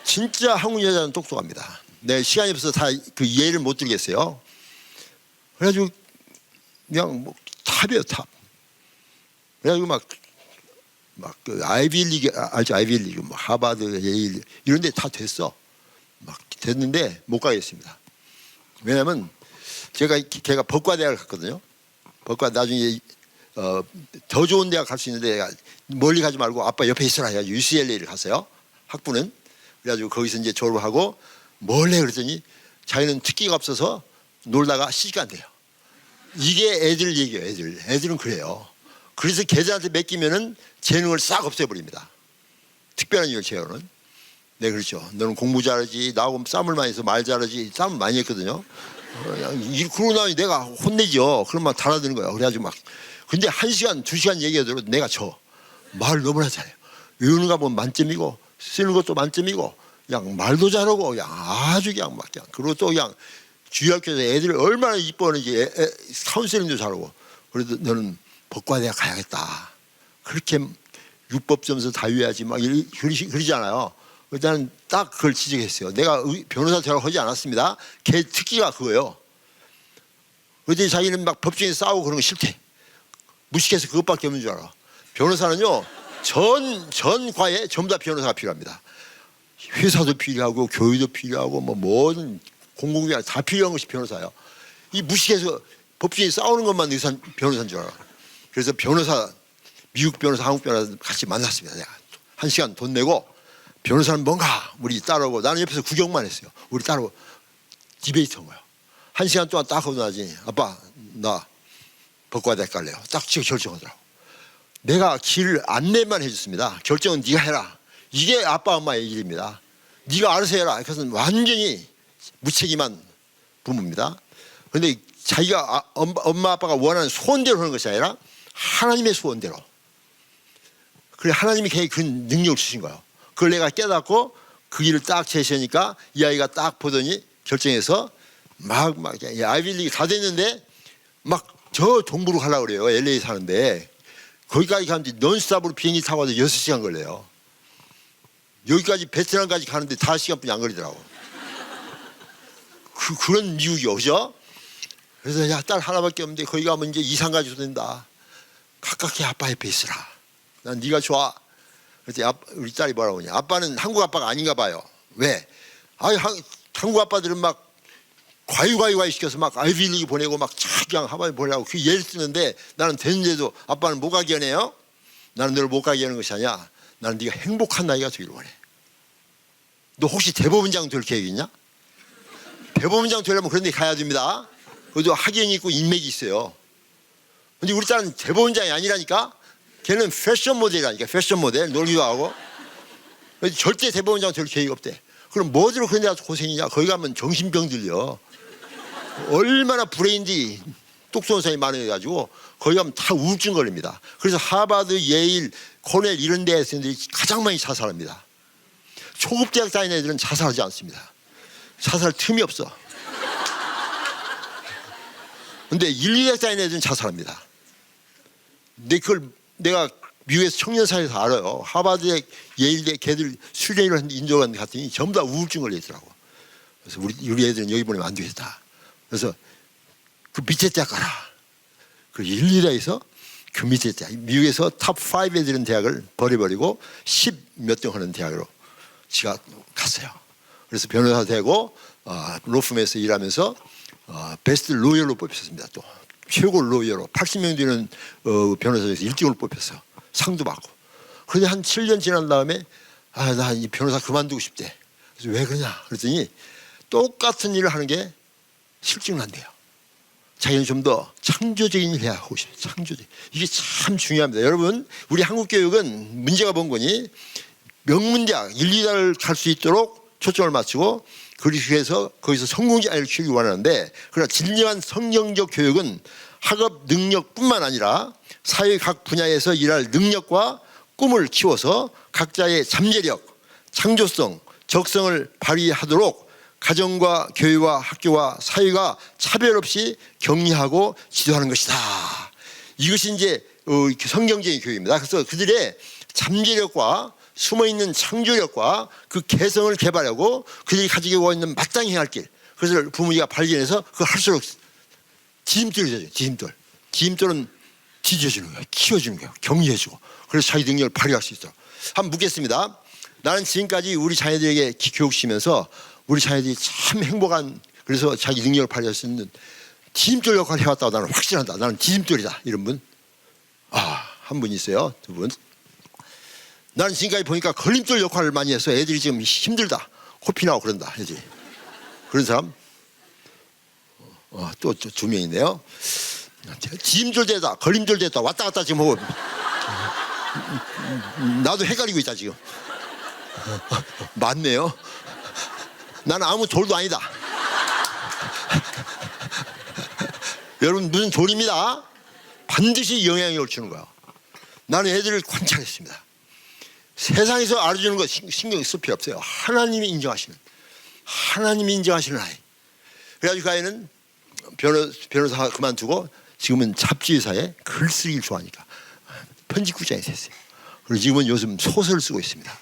진짜 한국 여자는 똑똑합니다. 내 시간이 없어서 다 그 예를 못 드리겠어요. 그래가지고 그냥 뭐 탑이에요, 탑. 그래가지고 막 그 아이비리그 알죠? 아이비리그 뭐 하버드, 예일 이런 데 다 됐어. 막 됐는데 못 가겠습니다. 왜냐면 걔가 법과대학을 갔거든요. 법과 나중에 더 좋은 대학 갈 수 있는데 멀리 가지 말고 아빠 옆에 있으라 해가지고 UCLA를 갔어요. 학부는. 그래가지고 거기서 이제 졸업하고 뭘 해 그랬더니 자기는 특기가 없어서 놀다가 시집간대요. 이게 애들 얘기예요. 애들은 그래요. 그래서 걔들한테 맡기면은 재능을 싹 없애버립니다. 특별한 이유 재능은. 네, 그렇죠. 너는 공부 잘하지, 나하고 싸움을 많이 해서 말 잘하지, 싸움 많이 했거든요. 그러고 나니 내가 혼내죠. 그럼 막 달아드는 거야. 그래가지고 막. 근데 1시간, 2시간 얘기하더라도 내가 말을 너무나 잘해요. 외우는 거 보면 만점이고, 쓰는 것도 만점이고, 그냥 말도 잘하고, 그냥 아주 그냥 막 그냥. 그리고 또 그냥 주의학교에서 애들을 얼마나 이뻐하는지 카운셀링도 잘하고. 그래도 너는 법과대학 가야겠다. 그렇게 율법 점수 다 외워야지 막 그러잖아요. 일단은 딱 그걸 지적했어요. 내가 변호사 되라고 하지 않았습니다. 걔 특기가 그거예요. 그런데 자기는 막 법정에서 싸우고 그런 거 싫대. 무식해서 그것밖에 없는 줄 알아. 변호사는요, 전 과에 전부 다 변호사가 필요합니다. 회사도 필요하고 교회도 필요하고 뭐 모든 공공기관 다 필요한 것이 변호사예요. 이 무식해서 법정에 싸우는 것만 변호사인 줄 알아. 그래서 미국 변호사, 한국 변호사 같이 만났습니다. 내가 1시간 돈 내고 변호사는 뭔가 우리 따라오고 나는 옆에서 구경만 했어요. 우리 따라오고 디베이트 한 거야. 1시간 동안 딱 하고 나지 아빠 나 법과대학 갈래요. 딱 지금 결정하더라고. 내가 길 안내만 해줬습니다. 결정은 네가 해라. 이게 아빠 엄마의 일입니다. 네가 알아서 해라. 그것은 완전히 무책임한 부모입니다. 그런데 자기가 엄마 아빠가 원하는 소원대로 하는 것이 아니라 하나님의 소원대로. 그래 하나님이 걔에 그 능력을 주신 거예요. 그걸 내가 깨닫고 그 길을 딱 제시하니까 이 아이가 딱 보더니 결정해서 막 아이비리그 다 됐는데 막 저 동부로 가려고 그래요. LA 사는데 거기까지 가는데 넌스탑으로 비행기 타고 와서 6시간 걸려요. 여기까지 베트남까지 가는데 5시간뿐이 안 걸리더라고. 그런 미국이 오죠. 그래서 야, 딸 하나밖에 없는데 거기 가면 이제 이상가지도 된다. 가깝게 아빠 옆에 있으라. 난 네가 좋아. 그랬더니 우리 딸이 뭐라고 하냐. 아빠는 한국 아빠가 아닌가 봐요. 왜? 한국 아빠들은 막 과유 시켜서 막 아이비리그 보내고 막 그냥 하바이 보내고 그 예를 쓰는데 나는 되는데도 아빠는 못 가게 하네요. 나는 너를 못 가게 하는 것이 아니야. 나는 네가 행복한 나이가 되기를 원해. 너 혹시 대법원장 될 계획 있냐? 대법원장 되려면 그런 데 가야 됩니다. 그래도 학연이 있고 인맥이 있어요. 근데 우리 딸은 대법원장이 아니라니까. 걔는 패션 모델이라니까. 패션 모델 놀기도 하고. 절대 대법원장 될 계획이 없대. 그럼 뭐들로 그런 데 가서 고생이냐. 거기 가면 정신병 들려. 얼마나 브레인디 똑똑한 사람이 많아가지고 거기 가면 다 우울증 걸립니다. 그래서 하버드, 예일, 코넬 이런 데에서 가장 많이 자살합니다. 초급 대학 다니는 애들은 자살하지 않습니다. 자살 틈이 없어. 근데 1, 2대학 다니는 애들은 자살합니다. 근데 그걸 내가 미국에서 청년사회에서 알아요. 하버드대, 예일대 걔들 수련을 한 인조관 갔더니 전부 다 우울증 걸려있더라고. 그래서 우리 애들은 여기 보내면 안 되겠다. 그래서 그 밑에 대학 가라. 그 1, 2대에서 그 밑에 대학, 미국에서 탑 5에 들은 대학을 버려버리고 10 몇 등 하는 대학으로 지가 갔어요. 그래서 변호사 되고 로펌에서 일하면서 베스트 로이어로 뽑혔습니다. 또 최고 로이어로 80명 되는 변호사 중에서 1등으로 뽑혔어요. 상도 받고. 그런데 한 7년 지난 다음에 나 이 변호사 그만두고 싶대. 그래서 왜 그러냐 그랬더니 똑같은 일을 하는 게 실증 난대요. 자기는 좀 더 창조적인 일을 해야 하고 싶어요. 창조적. 이게 참 중요합니다. 여러분 우리 한국 교육은 문제가 본 거니 명문대학 1, 2대를 갈 수 있도록 초점을 맞추고 그렇게 해서 거기서 성공자를 키우기 원하는데 그러나 진정한 성경적 교육은 학업 능력뿐만 아니라 사회 각 분야에서 일할 능력과 꿈을 키워서 각자의 잠재력, 창조성, 적성을 발휘하도록 가정과 교회와 학교와 사회가 차별 없이 격려하고 지도하는 것이다. 이것이 이제 성경적인 교육입니다. 그래서 그들의 잠재력과 숨어있는 창조력과 그 개성을 개발하고 그들이 가지고 있는 마땅히 행할 길, 그것을 부모가 발견해서 그걸 할수록 지짐돌이 되죠. 지짐돌은 뒤져주는 거예요. 키워주는 거예요. 격려해주고. 그래서 자기 능력을 발휘할 수 있도록. 한번 묻겠습니다. 나는 지금까지 우리 자녀들에게 교육시키면서 우리 자녀들이 참 행복한, 그래서 자기 능력을 발휘할 수 있는 지짐돌 역할을 해왔다고 나는 확신한다. 나는 지짐돌이다. 이런 분? 한 분 있어요. 두 분. 나는 지금까지 보니까 걸림돌 역할을 많이 해서 애들이 지금 힘들다. 코피 나고 그런다. 애들이. 그런 사람? 또 두 명 있네요. 지짐돌 되다, 걸림돌 되다, 왔다 갔다 지금 하고. 나도 헷갈리고 있다 지금. 맞네요. 나는 아무 돌도 아니다. 여러분, 무슨 돌입니다. 반드시 영향력을 주는 거야. 나는 애들을 관찰했습니다. 세상에서 알아주는 거 신경 쓸 필요 없어요. 하나님이 인정하시는 아이. 그래가지고 그 아이는 변호사 그만두고 지금은 잡지회사에 글쓰기를 좋아하니까 편집국장이 됐어요. 그리고 지금은 요즘 소설을 쓰고 있습니다.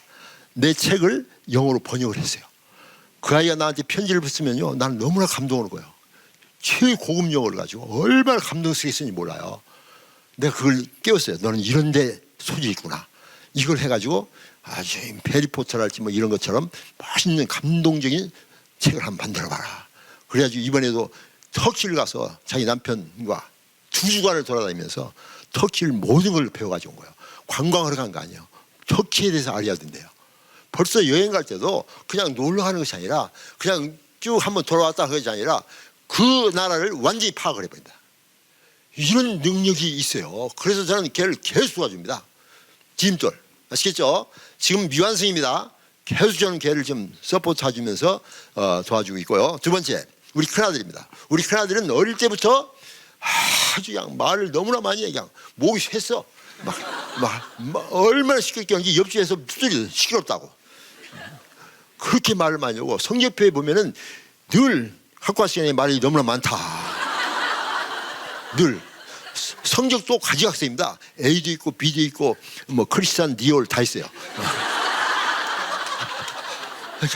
내 책을 영어로 번역을 했어요. 그 아이가 나한테 편지를 쓰면요, 나는 너무나 감동을 거예요. 최고급 영어를 가지고 얼마나 감동 쓰겠는지 몰라요. 내가 그걸 깨웠어요. 너는 이런 데 소질이 있구나. 이걸 해가지고 아주 해리포터랄지 뭐 이런 것처럼 멋있는 감동적인 책을 한번 만들어봐라. 그래가지고 이번에도 터키를 가서 자기 남편과 2주간을 돌아다니면서 터키를 모든 걸 배워가지고 온 거예요. 관광하러 간 거 아니에요. 터키에 대해서 알아야 된대요. 벌써 여행 갈 때도 그냥 놀러 가는 것이 아니라 그냥 쭉 한번 돌아왔다 그것이 아니라 그 나라를 완전히 파악을 해버린다. 이런 능력이 있어요. 그래서 저는 걔를 계속 도와줍니다. 지짐돌. 아시겠죠? 지금 미완성입니다. 계속 저는 걔를 좀 서포트 해주면서 도와주고 있고요. 두 번째, 우리 큰아들입니다. 우리 큰아들은 어릴 때부터 아주 그냥 말을 너무나 많이 해. 그냥 목이 샜어. 막 얼마나 시끄럽게 하는지 옆집에서 두드려 시끄럽다고. 그렇게 말을 많이 하고 성적표에 보면은 늘 학과 시간에 말이 너무나 많다. 늘 성적도 가지학생입니다. A도 있고 B도 있고 뭐 크리스찬 디올 다 있어요.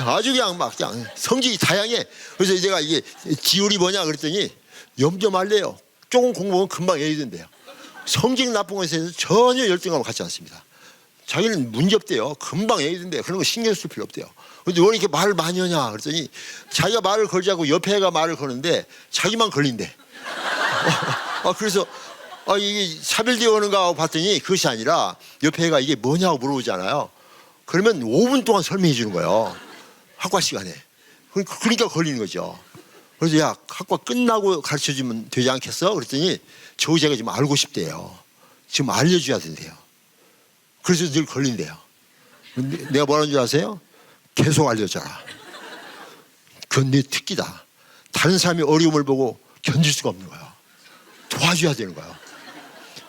아주 그냥 성적이 다양해. 그래서 내가 이게 지율이 뭐냐 그랬더니 염려 말래요. 조금 공부하면 금방 A도 된대요. 성적 나쁜 것에 대해서 전혀 열등감을 갖지 않습니다. 자기는 문제 없대요. 금방 A도 된대요. 그런 거 신경 쓸 필요 없대요. 근데 왜 이렇게 말을 많이 하냐 그랬더니 자기가 말을 걸자고 옆에 애가 말을 거는데 자기만 걸린대. 그래서 이게 사별되어 오는가 하고 봤더니 그것이 아니라 옆에 애가 이게 뭐냐고 물어보잖아요. 그러면 5분 동안 설명해 주는 거예요. 학과 시간에. 그러니까 걸리는 거죠. 그래서 야, 학과 끝나고 가르쳐 주면 되지 않겠어? 그랬더니 저 여자가 지금 알고 싶대요. 지금 알려줘야 된대요. 그래서 늘 걸린대요. 내가 뭐라는 줄 아세요? 계속 알려줘라. 그건 네 특기다. 다른 사람이 어려움을 보고 견딜 수가 없는 거야. 도와줘야 되는 거야.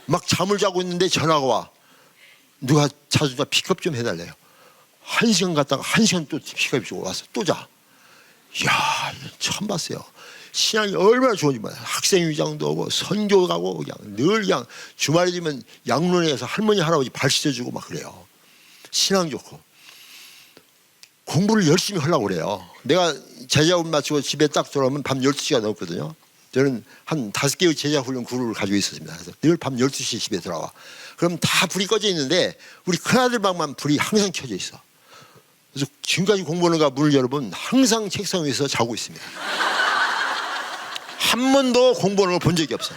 막 잠을 자고 있는데 전화가 와. 누가 자주자 픽업 좀 해달래요. 1시간 갔다가 1시간 또 픽업 주고 와서 또 자. 이야, 처음 봤어요. 신앙이 얼마나 좋은지 몰라요. 학생위장도 오고 선교 가고 그냥 늘 그냥 주말에 되면 양론에서 할머니 할아버지 발 씻어주고 막 그래요. 신앙 좋고 공부를 열심히 하려고 그래요. 내가 제자훈련 마치고 집에 딱 돌아오면 밤 12시가 넘었거든요. 저는 한 5개의 제자훈련 그룹을 가지고 있었습니다. 그래서 늘 밤 12시에 집에 들어와. 그럼 다 불이 꺼져 있는데 우리 큰아들 방만 불이 항상 켜져 있어. 그래서 지금까지 공부하는가 문을 열어보면 항상 책상 위에서 자고 있습니다. 한 번도 공부하는 걸 본 적이 없어.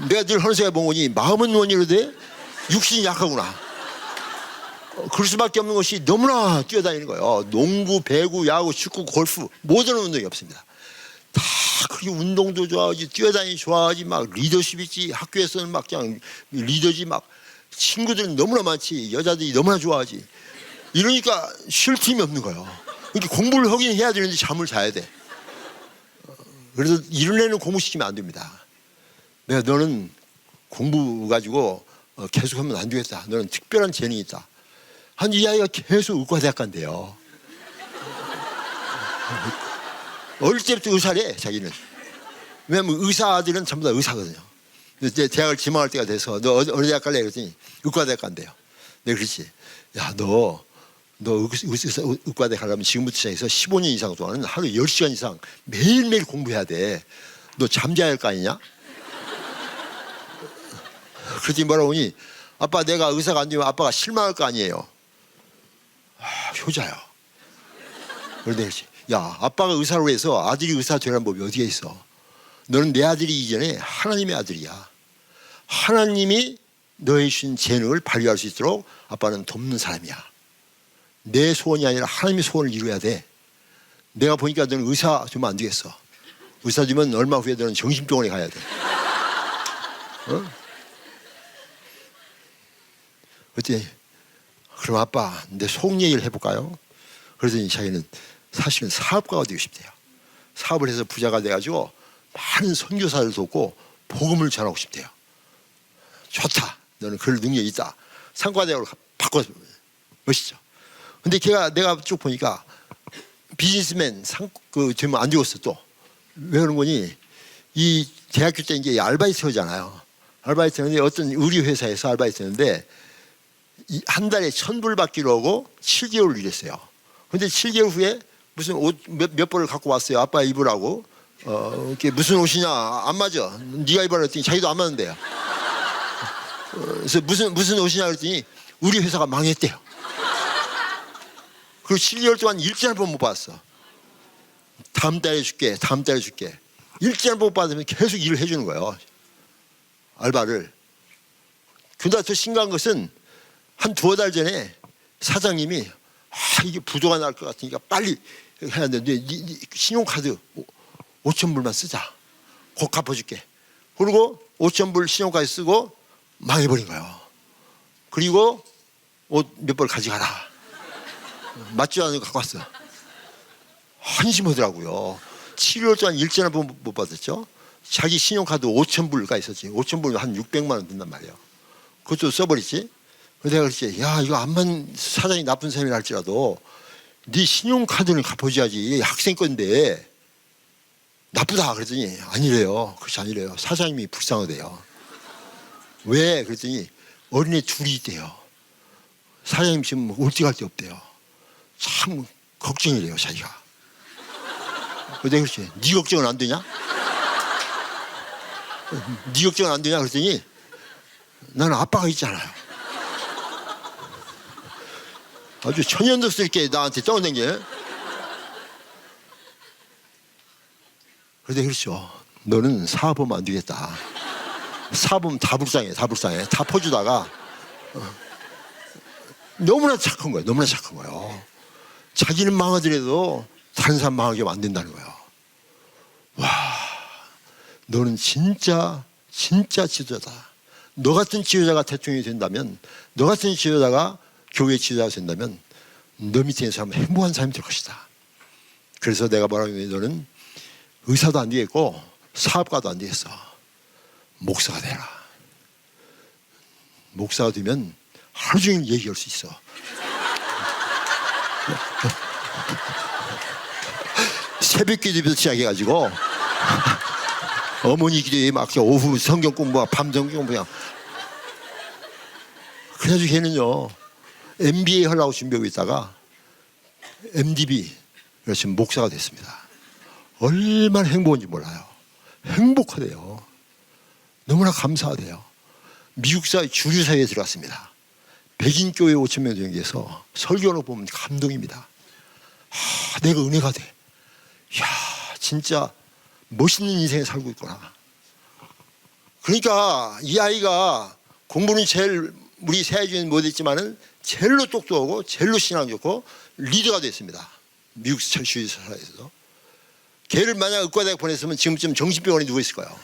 내가 늘 하는 생각해 보니 마음은 원이로되 육신이 약하구나. 그럴 수밖에 없는 것이 너무나 뛰어다니는 거예요. 농구, 배구, 야구, 축구, 골프 모든 운동이 없습니다. 다 그렇게 운동도 좋아하지, 뛰어다니기 좋아하지, 막 리더십 있지, 학교에서는 막 그냥 리더지, 막 친구들은 너무나 많지, 여자들이 너무나 좋아하지. 이러니까 쉴 틈이 없는 거예요. 그러니까 공부를 하긴 해야 되는데 잠을 자야 돼. 그래서 이런 애는 공부시키면 안 됩니다. 내가 너는 공부 가지고 계속하면 안 되겠다. 너는 특별한 재능이 있다. 한 이 아이가 계속 의과대학 간대요. 어릴 때부터 의사래 자기는. 왜냐면 의사 아들은 전부 다 의사거든요. 이제 대학을 지망할 때가 돼서 너 어느 대학 갈래? 그랬더니 의과대학 간대요. 내가 그랬지. 야, 너 의과대 가려면 지금부터 시작해서 15년 이상 동안은 하루에 10시간 이상 매일매일 공부해야 돼. 너 잠자야 할 거 아니냐? 그랬더니 뭐라고 하니, 아빠 내가 의사가 안 되면 아빠가 실망할 거 아니에요. 효자야. 그런데 그렇지. 야, 아빠가 의사로 해서 아들이 의사 되라는 법이 어디에 있어? 너는 내 아들이기 전에 하나님의 아들이야. 하나님이 너의 주신 재능을 발휘할 수 있도록 아빠는 돕는 사람이야. 내 소원이 아니라 하나님의 소원을 이루어야 돼. 내가 보니까 너는 의사 되면 안 되겠어. 의사 되면 얼마 후에 너는 정신병원에 가야 돼. 어? 그랬더니 그럼 아빠 내 속 얘기를 해볼까요? 그러더니 자기는 사실은 사업가가 되고 싶대요. 사업을 해서 부자가 돼가지고 많은 선교사를 돕고 복음을 전하고 싶대요. 좋다. 너는 그럴 능력이 있다. 상과대학으로 바꿔서 멋있죠. 근데 내가 쭉 보니까 비즈니스맨 되면 안 되겠어 또. 왜 그런 거니? 이 대학교 때 이제 아르바이트 하잖아요. 아르바이트 하는데 어떤 의류 회사에서 아르바이트 했는데 한 달에 1,000불 받기로 하고 7개월을 일했어요. 근데 7개월 후에 무슨 옷 몇 벌을 갖고 왔어요. 아빠 입으라고. 이게 무슨 옷이냐? 안 맞아. 네가 입으라 그랬더니 자기도 안 맞는데요. 그래서 무슨 옷이냐 그랬더니 우리 회사가 망했대요. 그리고 7개월 동안 일지 한 번 못 받았어. 다음 달에 줄게. 일지 한 번 못 받으면 계속 일을 해주는 거예요. 알바를. 근데 더 심각한 것은 한 2달 전에 사장님이 이게 부도가 날 것 같으니까 빨리 해야 되는데 신용카드 5,000불만 쓰자. 곧 갚아줄게. 그리고 5,000불 신용카드 쓰고 망해버린 거예요. 그리고 옷 몇 벌 가져가라. 맞지 않은 거 갖고 왔어. 한심하더라고요. 7개월 동안 일지 한 번 못 받았죠. 자기 신용카드 5,000불가 있었지. 5,000불이면 한 600만 원 든단 말이에요. 그것도 써버렸지. 그래서 내가 그랬지. 야, 이거 암만 사장이 나쁜 사람이라 할지라도 네 신용카드는 갚아줘야지. 학생 건데 나쁘다 그랬더니 아니래요. 그렇지 아니래요. 사장님이 불쌍하대요. 왜? 그랬더니 어린애 둘이 있대요. 사장님 지금 올 데 갈 데 없대요. 참 걱정이래요 자기가. 내가 그랬지. 네 걱정은 안 되냐? 네 걱정은 안 되냐? 그랬더니 나는 아빠가 있잖아요. 아주 천연덕스럽게 나한테 떠오는 게. 그런데 그렇죠. 너는 사업하면 안 되겠다. 사업하면 다 불쌍해. 다 퍼주다가 너무나 착한 거예요. 자기는 망하더라도 다른 사람 망하게 하면 안 된다는 거예요. 와, 너는 진짜 지도자다. 너 같은 지도자가 대통령이 된다면, 너 같은 지도자가 교회 지도자가 된다면 너 밑에 있는 사람은 행복한 사람이 될 것이다. 그래서 내가 뭐라고 하면 너는 의사도 안 되겠고 사업가도 안 되겠어. 목사가 되라. 목사가 되면 하루 종일 얘기할 수 있어. 새벽 기도부터 시작해가지고 어머니 기도에 막 오후 성경 공부하고 밤 성경 공부하고. 그래가지고 걔는요 MBA 하려고 준비하고 있다가 MDB 지금 목사가 됐습니다. 얼마나 행복한지 몰라요. 행복하대요. 너무나 감사하대요. 미국 사회 주류 사회에 들어갔습니다. 백인 교회 5,000명 정도에서 설교를 보면 감동입니다. 내가 은혜가 돼. 이야, 진짜 멋있는 인생을 살고 있구나. 그러니까 이 아이가 공부는 제일 우리 세아이 중에는 못했지만은 제일로 똑똑하고 제일로 신앙 좋고 리더가 됐습니다. 미국 주류 사회에서. 걔를 만약 의과대학 보냈으면 지금쯤 정신병원에 누워 있을 거예요.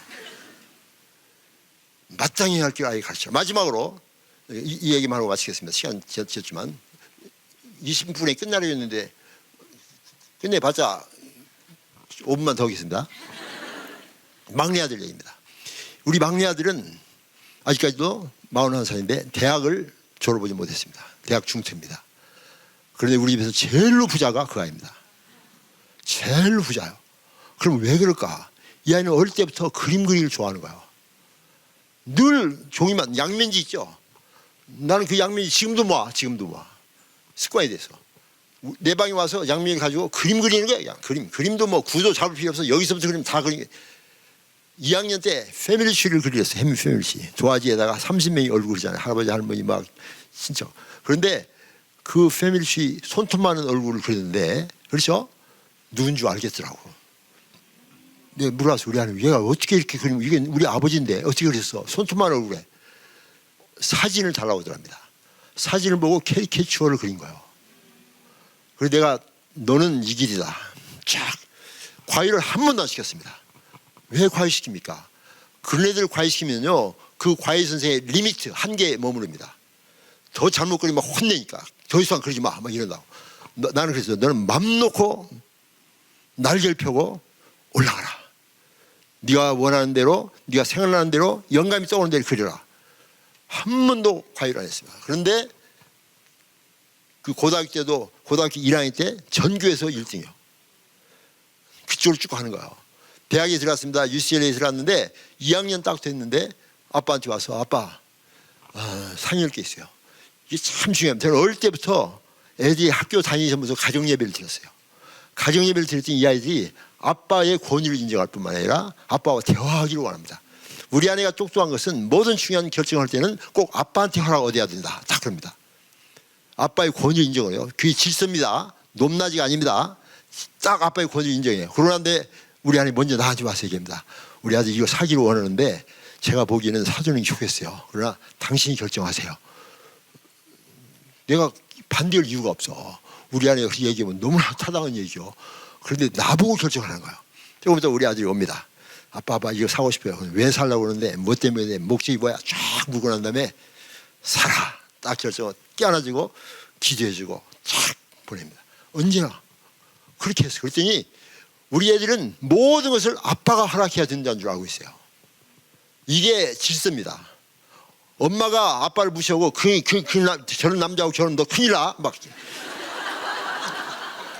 마땅히 할 길 아이 가르쳐. 마지막으로 이 얘기만 하고 마치겠습니다. 시간 지었지만 20분에 끝나려 했는데 끝내봤자 5분만 더 하겠습니다. 막내 아들 얘기입니다. 우리 막내 아들은 아직까지도 41살인데 대학을 졸업하지 못했습니다. 대학 중퇴입니다. 그런데 우리 집에서 제일로 부자가 그 아이입니다. 제일로 부자요. 그럼 왜 그럴까? 이 아이는 어릴 때부터 그림 그리기를 좋아하는 거예요. 늘 종이만 양면지 있죠. 나는 그 양면이 지금도 모아. 습관이 돼서. 내 방에 와서 양면을 가지고 그림 그리는 거야. 그냥 그림도 뭐 구도 잡을 필요 없어. 여기서부터 그림 다 그리는 거야. 2학년 때 패밀리시를 그렸어요. 패밀리시. 도화지에다가 30명이 얼굴 그리잖아요. 할아버지 할머니 막 진짜. 그런데 그 패밀리시 손톱 많은 얼굴을 그렸는데, 그렇죠? 누군 줄 알겠더라고. 내가 물어봤어. 우리 아내, 얘가 어떻게 이렇게 그리면, 이게 우리 아버지인데 어떻게 그렸어? 손톱 많은 얼굴에. 사진을 달라고 하더랍니다. 사진을 보고 캐리케이처를 그린 거예요. 그래서 내가 너는 이 길이다. 쫙 과외를 한 번도 안 시켰습니다. 왜 과외 시킵니까? 그런 애들 과외 시키면요, 그 과외 선생의 리미트 한계에 머무릅니다. 더 잘못 그리면 혼내니까 더 이상 그러지 마, 막 이런다고. 나는 그랬어. 너는 맘 놓고 날개를 펴고 올라가라. 네가 원하는 대로, 네가 생각나는 대로, 영감이 떠오르는 대로 그려라. 한 번도 과외를 안 했습니다. 그런데 그 고등학교 때도, 고등학교 1학년 때 전교에서 1등이요. 그쪽으로 쭉 가는 거예요. 대학에 들어갔습니다. UCLA에 들어갔는데 2학년 딱 됐는데 아빠한테 와서, 아빠, 상의할 게 있어요. 이게 참 중요합니다. 저는 어릴 때부터 애들이 학교 다니면서 가정예배를 드렸어요. 가정예배를 드렸더니 이 아이들이 아빠의 권위를 인정할 뿐만 아니라 아빠와 대화하기를 원합니다. 우리 아내가 똑똑한 것은 모든 중요한 결정을 할 때는 꼭 아빠한테 허락 얻어야 된다. 딱 그럽니다. 아빠의 권위를 인정을 해요. 그게 질서입니다. 높낮이가 아닙니다. 딱 아빠의 권위를 인정해요. 그러는데 우리 아내 먼저 나한테 와서 얘기합니다. 우리 아들 이거 사기를 원하는데 제가 보기에는 사주는 게 좋겠어요. 그러나 당신이 결정하세요. 내가 반대할 이유가 없어. 우리 아내가 그 얘기하면 너무나 타당한 얘기죠. 그런데 나보고 결정하는 거예요. 조금부터 우리 아들이 옵니다. 아빠 이거 사고 싶어요. 왜 살라고 그러는데 뭐 때문에, 목적이 뭐야, 쫙 물고 난 다음에 사라. 딱 결정을 깨어나주고 기도해주고 쫙 보냅니다. 언제나 그렇게 했어요. 그랬더니 우리 애들은 모든 것을 아빠가 허락해야 된다는 줄 알고 있어요. 이게 질서입니다. 엄마가 아빠를 무시하고 저런 남자하고 결혼 너 큰일 나 막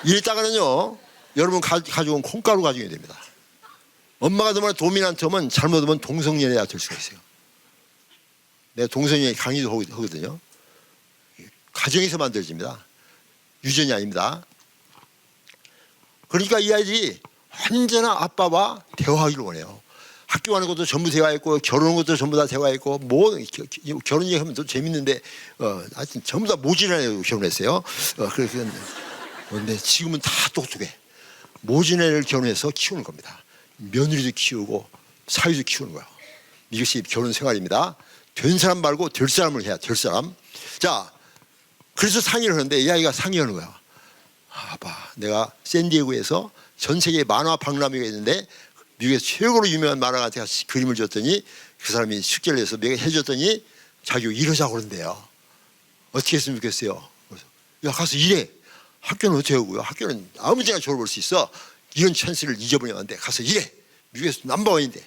이랬다가는요, 여러분 가져온 콩가루 가져야 됩니다. 엄마가 너무나 도미난트하면 잘못하면 동성연애가 될 수가 있어요. 내가 동성연애 강의도 하거든요. 가정에서 만들어집니다. 유전이 아닙니다. 그러니까 이 아이들이 언제나 아빠와 대화하기를 원해요. 학교 가는 것도 전부 대화했고, 결혼하는 것도 전부 다 대화했고, 뭐 결혼 얘기하면 더 재밌는데 하여튼 전부 다 모진애로 결혼했어요. 그런데 지금은 다 똑똑해. 모진애를 결혼해서 키우는 겁니다. 며느리도 키우고 사위도 키우는 거예요. 이것이 결혼 생활입니다. 된 사람 말고 될 사람을 해야 될 사람. 자, 그래서 상의를 하는데 이 아이가 상의하는 거야. 아빠, 내가 샌디에고에서 전 세계 만화 박람회가 있는데 미국에서 최고로 유명한 만화가한테 그림을 줬더니 그 사람이 숙제를 해서 내가 해줬더니 자기 이러자고 그런대요. 어떻게 했으면 좋겠어요? 그래서 야, 가서 일해. 학교는 어떻게 하고요? 학교는 아무 데나 졸업할 수 있어. 이런 찬스를 잊어버리면 안 돼. 가서 일해. 미국에서 넘버원인데.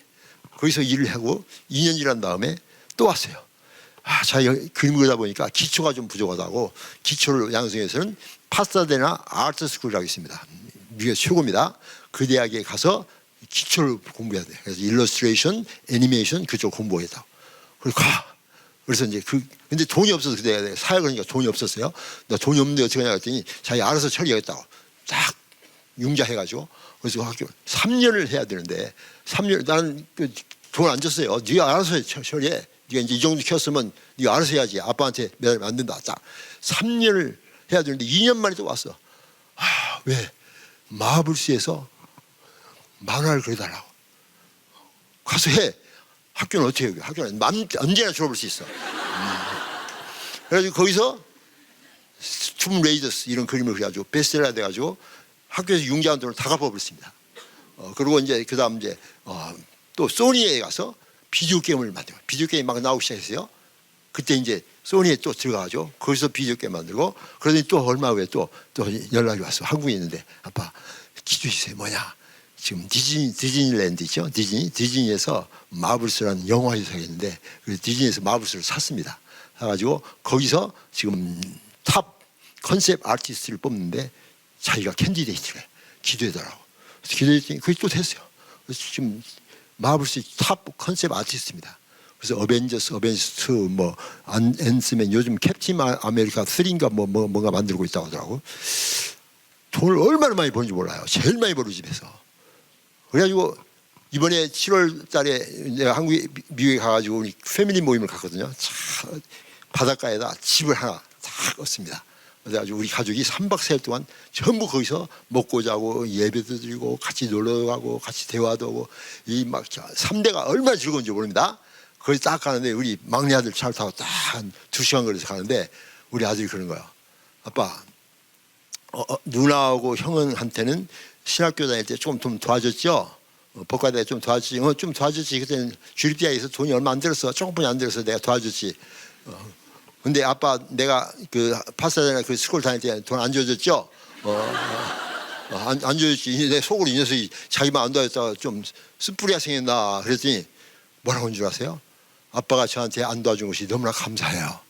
거기서 일을 하고 2년 일한 다음에 또 왔어요. 자기가 그림 그리다 보니까 기초가 좀 부족하다고 기초를 양성해서는 파사데나 아트스쿨이라고 있습니다. 미국의 최고입니다. 그 대학에 가서 기초를 공부해야 돼. 그래서 일러스트레이션, 애니메이션 그쪽 공부하겠다고. 그래서 가. 그래서 이제 근데 돈이 없어서 그때 사역을 하니까 돈이 없었어요. 나 돈이 없는데 어떻게 하냐 했더니 자기 알아서 처리하겠다고. 딱 융자해가지고 그래서 학교 3년을 해야 되는데 3년 나는 돈 안 줬어요. 네가 알아서 처리해. 네가 이제 이 정도 키웠으면 네가 알아서 해야지. 아빠한테 매달리면 안 된다. 딱 3년을 해야 되는데 2년 만에 또 왔어. 왜? 마블스에서 만화를 그려달라고. 가서 해. 학교는 어떻게 해요? 학교는 언제나 졸업할 수 있어. 그래가지고 거기서 툼 레이더스 이런 그림을 그려가지고 베스트셀러 돼가지고 학교에서 융자한 돈을 다 갚아버렸습니다. 그리고 이제 그 다음 이제 또 소니에 가서 비디오 게임을 만들고 비디오 게임 막 나오기 시작했어요. 그때 이제 소니에 또 들어가죠. 거기서 비디오 게임 만들고 그러더니 또 얼마 후에 또 연락이 왔어. 한국에 있는데 아빠 기도해 주세요. 뭐냐? 지금 디즈니랜드 있죠? 디즈니에서 마블스라는 영화 회사가 있는데 그 디즈니에서 마블스를 샀습니다. 사가지고 거기서 지금 탑 컨셉 아티스트를 뽑는데 자기가 캔디데이트를 해. 기도해달라고. 기도했더니 그게 또 됐어요. 그래서 지금 마블스 탑 컨셉 아티스트입니다. 그래서 어벤져스 뭐 앤스맨, 요즘 캡틴 아메리카 3인가 뭔가 만들고 있다고 하더라고. 돈을 얼마나 많이 버는지 몰라요. 제일 많이 벌어 집에서. 그래가지고 이번에 7월 달에 내가 미국에 가가지고 우리 패밀리 모임을 갔거든요. 참 바닷가에다 집을 하나 딱 얻습니다. 그래가지고 우리 가족이 3박 4일 동안 전부 거기서 먹고 자고 예배도 드리고 같이 놀러 가고 같이 대화도 하고 이 막 3대가 얼마나 즐거운지 모릅니다. 거기 딱 가는데 우리 막내 아들 차를 타고 딱 한 2시간 걸려서 가는데 우리 아들이 그러는 거야. 아빠, 누나하고 형한테는 신학교 다닐 때 조금 좀 도와줬죠? 법과대에 좀 도와주지. 좀 도와줬지. 그때는 주립대학에서 돈이 얼마 안 들었어. 조금뿐이 안 들어서 내가 도와줬지. 근데 아빠, 내가 그 파사다나 그 스쿨 다닐 때 돈 안 줘줬죠? 안 줘줬지. 내 속으로 이 녀석이 자기만 안 도와줬다가 좀 쓴뿌리가 생겼나. 그랬더니 뭐라고 한 줄 아세요? 아빠가 저한테 안 도와준 것이 너무나 감사해요.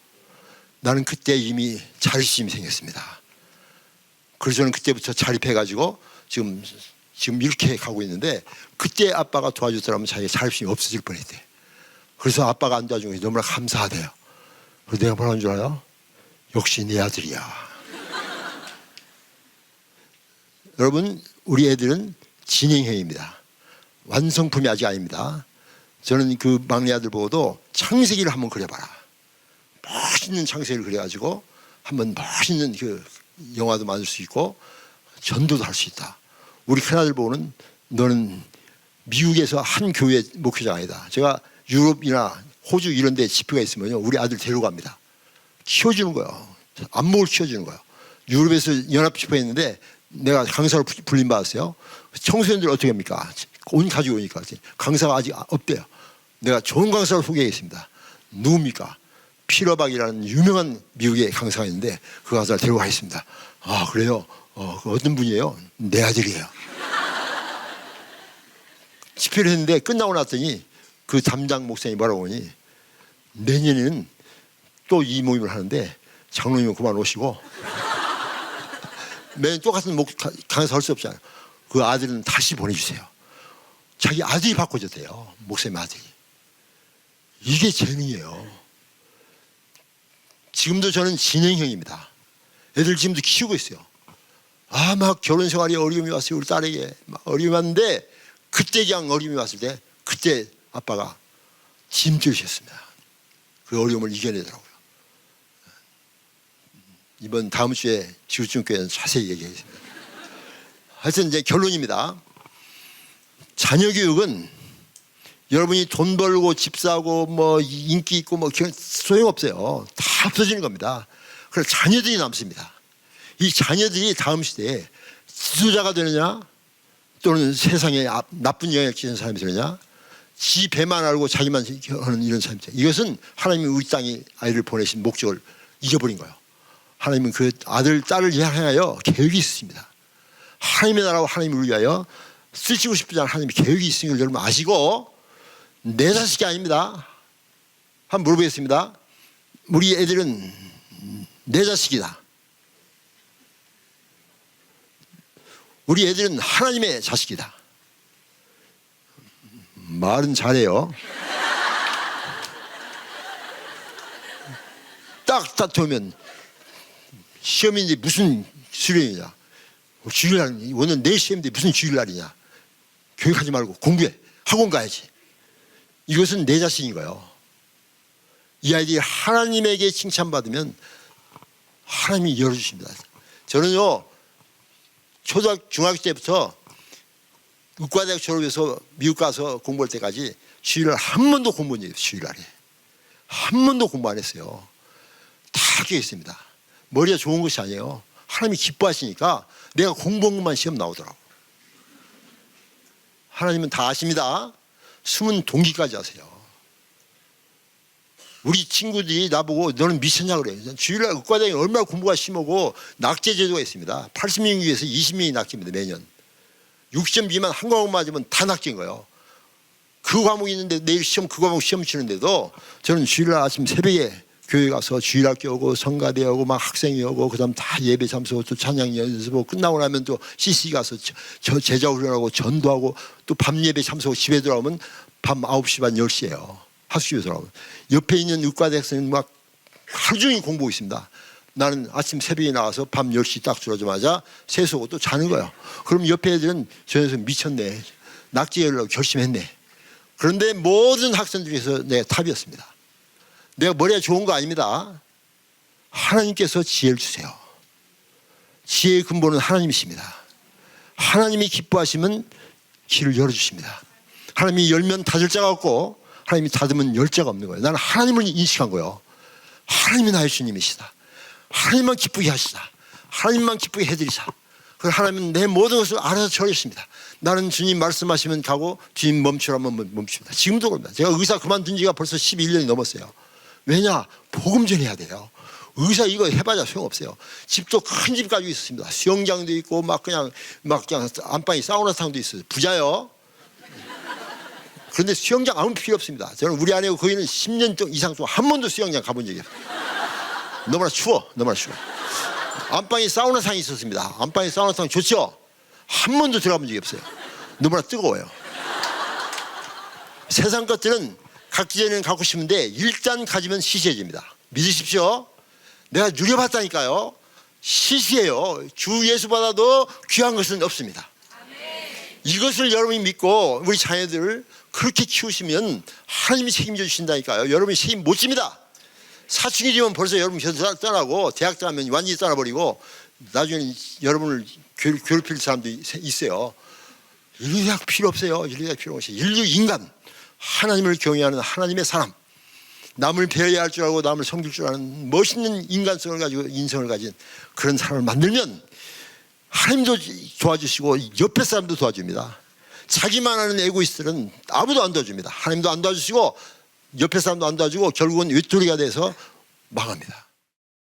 나는 그때 이미 자립심이 생겼습니다. 그래서 저는 그때부터 자립해가지고 지금 이렇게 가고 있는데, 그때 아빠가 도와줬더라면 자기가 자립심이 없어질 뻔했대. 그래서 아빠가 안 도와준 것이 너무나 감사하대요. 그래서 내가 뭐라는 줄 알아요? 역시 내 아들이야. 여러분, 우리 애들은 진행형입니다. 완성품이 아직 아닙니다. 저는 그 막내 아들 보고도 창세기를 한번 그려봐라. 멋있는 창세기를 그려가지고 한번 멋있는 그 영화도 만들 수 있고 전도도 할 수 있다. 우리 큰아들 보고는 너는 미국에서 한 교회 목회자가 아니다. 제가 유럽이나 호주 이런 데 집회가 있으면요, 우리 아들 데려갑니다. 키워주는 거예요. 안목을 키워주는 거예요. 유럽에서 연합 집회 했는데 내가 강사로 불림받았어요. 청소년들 어떻게 합니까? 온 가지고 오니까 강사가 아직 없대요. 내가 좋은 강사를 소개하겠습니다. 누굽니까? 피러박이라는 유명한 미국의 강사가 있는데 그 강사를 데려가겠습니다. 아, 그래요? 어떤 분이에요? 내 아들이에요. 집회를 했는데 끝나고 났더니 그 담당 목사님이 뭐라고 하니, 내년에는 또 이 모임을 하는데 장로님은 그만 오시고 매년 똑같은 강사 할 수 없잖아요. 그 아들은 다시 보내주세요. 자기 아들이 바꿔줬대요. 목사님 아들이. 이게 재능이에요. 지금도 저는 진행형입니다. 애들 지금도 키우고 있어요. 막 결혼 생활이 어려움이 왔어요. 우리 딸에게 막 어려움이 왔는데, 그때 그냥 어려움이 왔을 때 그때 아빠가 짐들으셨습니다. 그 어려움을 이겨내더라고요. 이번 다음 주에 지구촌교회는 자세히 얘기하겠습니다. 하여튼 이제 결론입니다. 자녀 교육은 여러분이 돈 벌고 집 사고 뭐 인기 있고 뭐 소용없어요. 다 없어지는 겁니다. 그래서 자녀들이 남습니다. 이 자녀들이 다음 시대에 지도자가 되느냐, 또는 세상에 나쁜 영향을 끼치는 사람이 되느냐, 지 배만 알고 자기만 하는 이런 사람이 되느냐. 이것은 하나님이 우리 땅에 아이를 보내신 목적을 잊어버린 거예요. 하나님은 그 아들, 딸을 향하여 계획이 있습니다. 하나님의 나라와 하나님을 위하여 쓰시고 싶지 않은 하나님의 계획이 있으니 걸 여러분 아시고, 내 자식이 아닙니다. 한번 물어보겠습니다. 우리 애들은 내 자식이다. 우리 애들은 하나님의 자식이다. 말은 잘해요. 딱 되면 시험인데 무슨 수련이냐, 주일날 오늘 내 시험인데 무슨 주일날이냐, 교육하지 말고 공부해, 학원 가야지. 이것은 내 자신인 거예요. 이 아이들이 하나님에게 칭찬받으면 하나님이 열어주십니다. 저는요, 중학교 때부터 의과대학 졸업해서 미국 가서 공부할 때까지 주일날 한 번도 공부 안 해요. 주일날에 한 번도 공부 안 했어요. 다 학교에 있습니다. 머리가 좋은 것이 아니에요. 하나님이 기뻐하시니까 내가 공부한 것만 시험 나오더라고. 하나님은 다 아십니다. 숨은 동기까지 아세요. 우리 친구들이 나보고 너는 미쳤냐 그래요. 주일날 의과대학에 얼마나 공부가 심하고 낙제 제도가 있습니다. 80명 중에서 20명이 낙제입니다. 매년 60점 미만 한 과목 맞으면 다 낙제인 거예요. 그 과목이 있는데 내일 시험 그 과목 시험 치는데도 저는 주일날 아침 새벽에 교회 가서 주일학교 오고 성가대 오고 막 학생이 오고 그다음 다 예배 참석하고 또 찬양 연습하고 끝나고 나면 또 CC 가서 제자 훈련하고 전도하고 또 밤 예배 참석하고 집에 들어오면 밤 9시 반 10시예요. 학습이 오더라고요. 옆에 있는 의과대 학생은 막 하루 종일 공부하고 있습니다. 나는 아침 새벽에 나와서 밤 10시 딱 들어오자마자 세수하고 또 자는 거예요. 그럼 옆에 애들은 저 녀석 미쳤네. 낙제하려고 결심했네. 그런데 모든 학생 중에서 내가 탑이었습니다. 내가 머리가 좋은 거 아닙니다. 하나님께서 지혜를 주세요. 지혜의 근본은 하나님이십니다. 하나님이 기뻐하시면 길을 열어주십니다. 하나님이 열면 닫을 자가 없고 하나님이 닫으면 열 자가 없는 거예요. 나는 하나님을 인식한 거예요. 하나님이 나의 주님이시다. 하나님만 기쁘게 하시다. 하나님만 기쁘게 해드리자. 그 하나님은 내 모든 것을 알아서 처리했습니다. 나는 주님 말씀하시면 가고 주님 멈추라면 멈춥니다. 지금도 그럽니다. 제가 의사 그만둔 지가 벌써 11년이 넘었어요. 왜냐? 복음 전해야 돼요. 의사 이거 해봐야 소용없어요. 집도 큰 집 가지고 있었습니다. 수영장도 있고 막 그냥 안방에 사우나탕도 있어요. 부자요. 그런데 수영장 아무 필요 없습니다. 저는 우리 아내하고 거기는 10년 이상 동안 한 번도 수영장 가본 적이 없어요. 너무나 추워. 안방에 사우나탕이 있었습니다. 안방에 사우나탕 좋죠? 한 번도 들어가본 적이 없어요. 너무나 뜨거워요. 세상 것들은 갖기 전에는 갖고 싶은데 일단 가지면 시시해집니다. 믿으십시오. 내가 누려봤다니까요. 시시해요. 주 예수 받아도 귀한 것은 없습니다. 이것을 여러분이 믿고 우리 자녀들을 그렇게 키우시면 하나님이 책임져 주신다니까요. 여러분이 책임 못 집니다. 사춘기지면 벌써 여러분 떠나고 대학 들어가면 완전히 떠나버리고 나중에 여러분을 괴롭힐 사람도 있어요. 인류대학 필요 없어요. 인류대학 필요 없어요. 인류 인간, 하나님을 경외하는 하나님의 사람, 남을 배려해야 할 줄 알고 남을 섬길 줄 아는 멋있는 인간성을 가지고 인성을 가진 그런 사람을 만들면 하나님도 도와주시고 옆에 사람도 도와줍니다. 자기만 하는 에고이스트는 아무도 안 도와줍니다. 하나님도 안 도와주시고 옆에 사람도 안 도와주고 결국은 외톨이가 돼서 망합니다.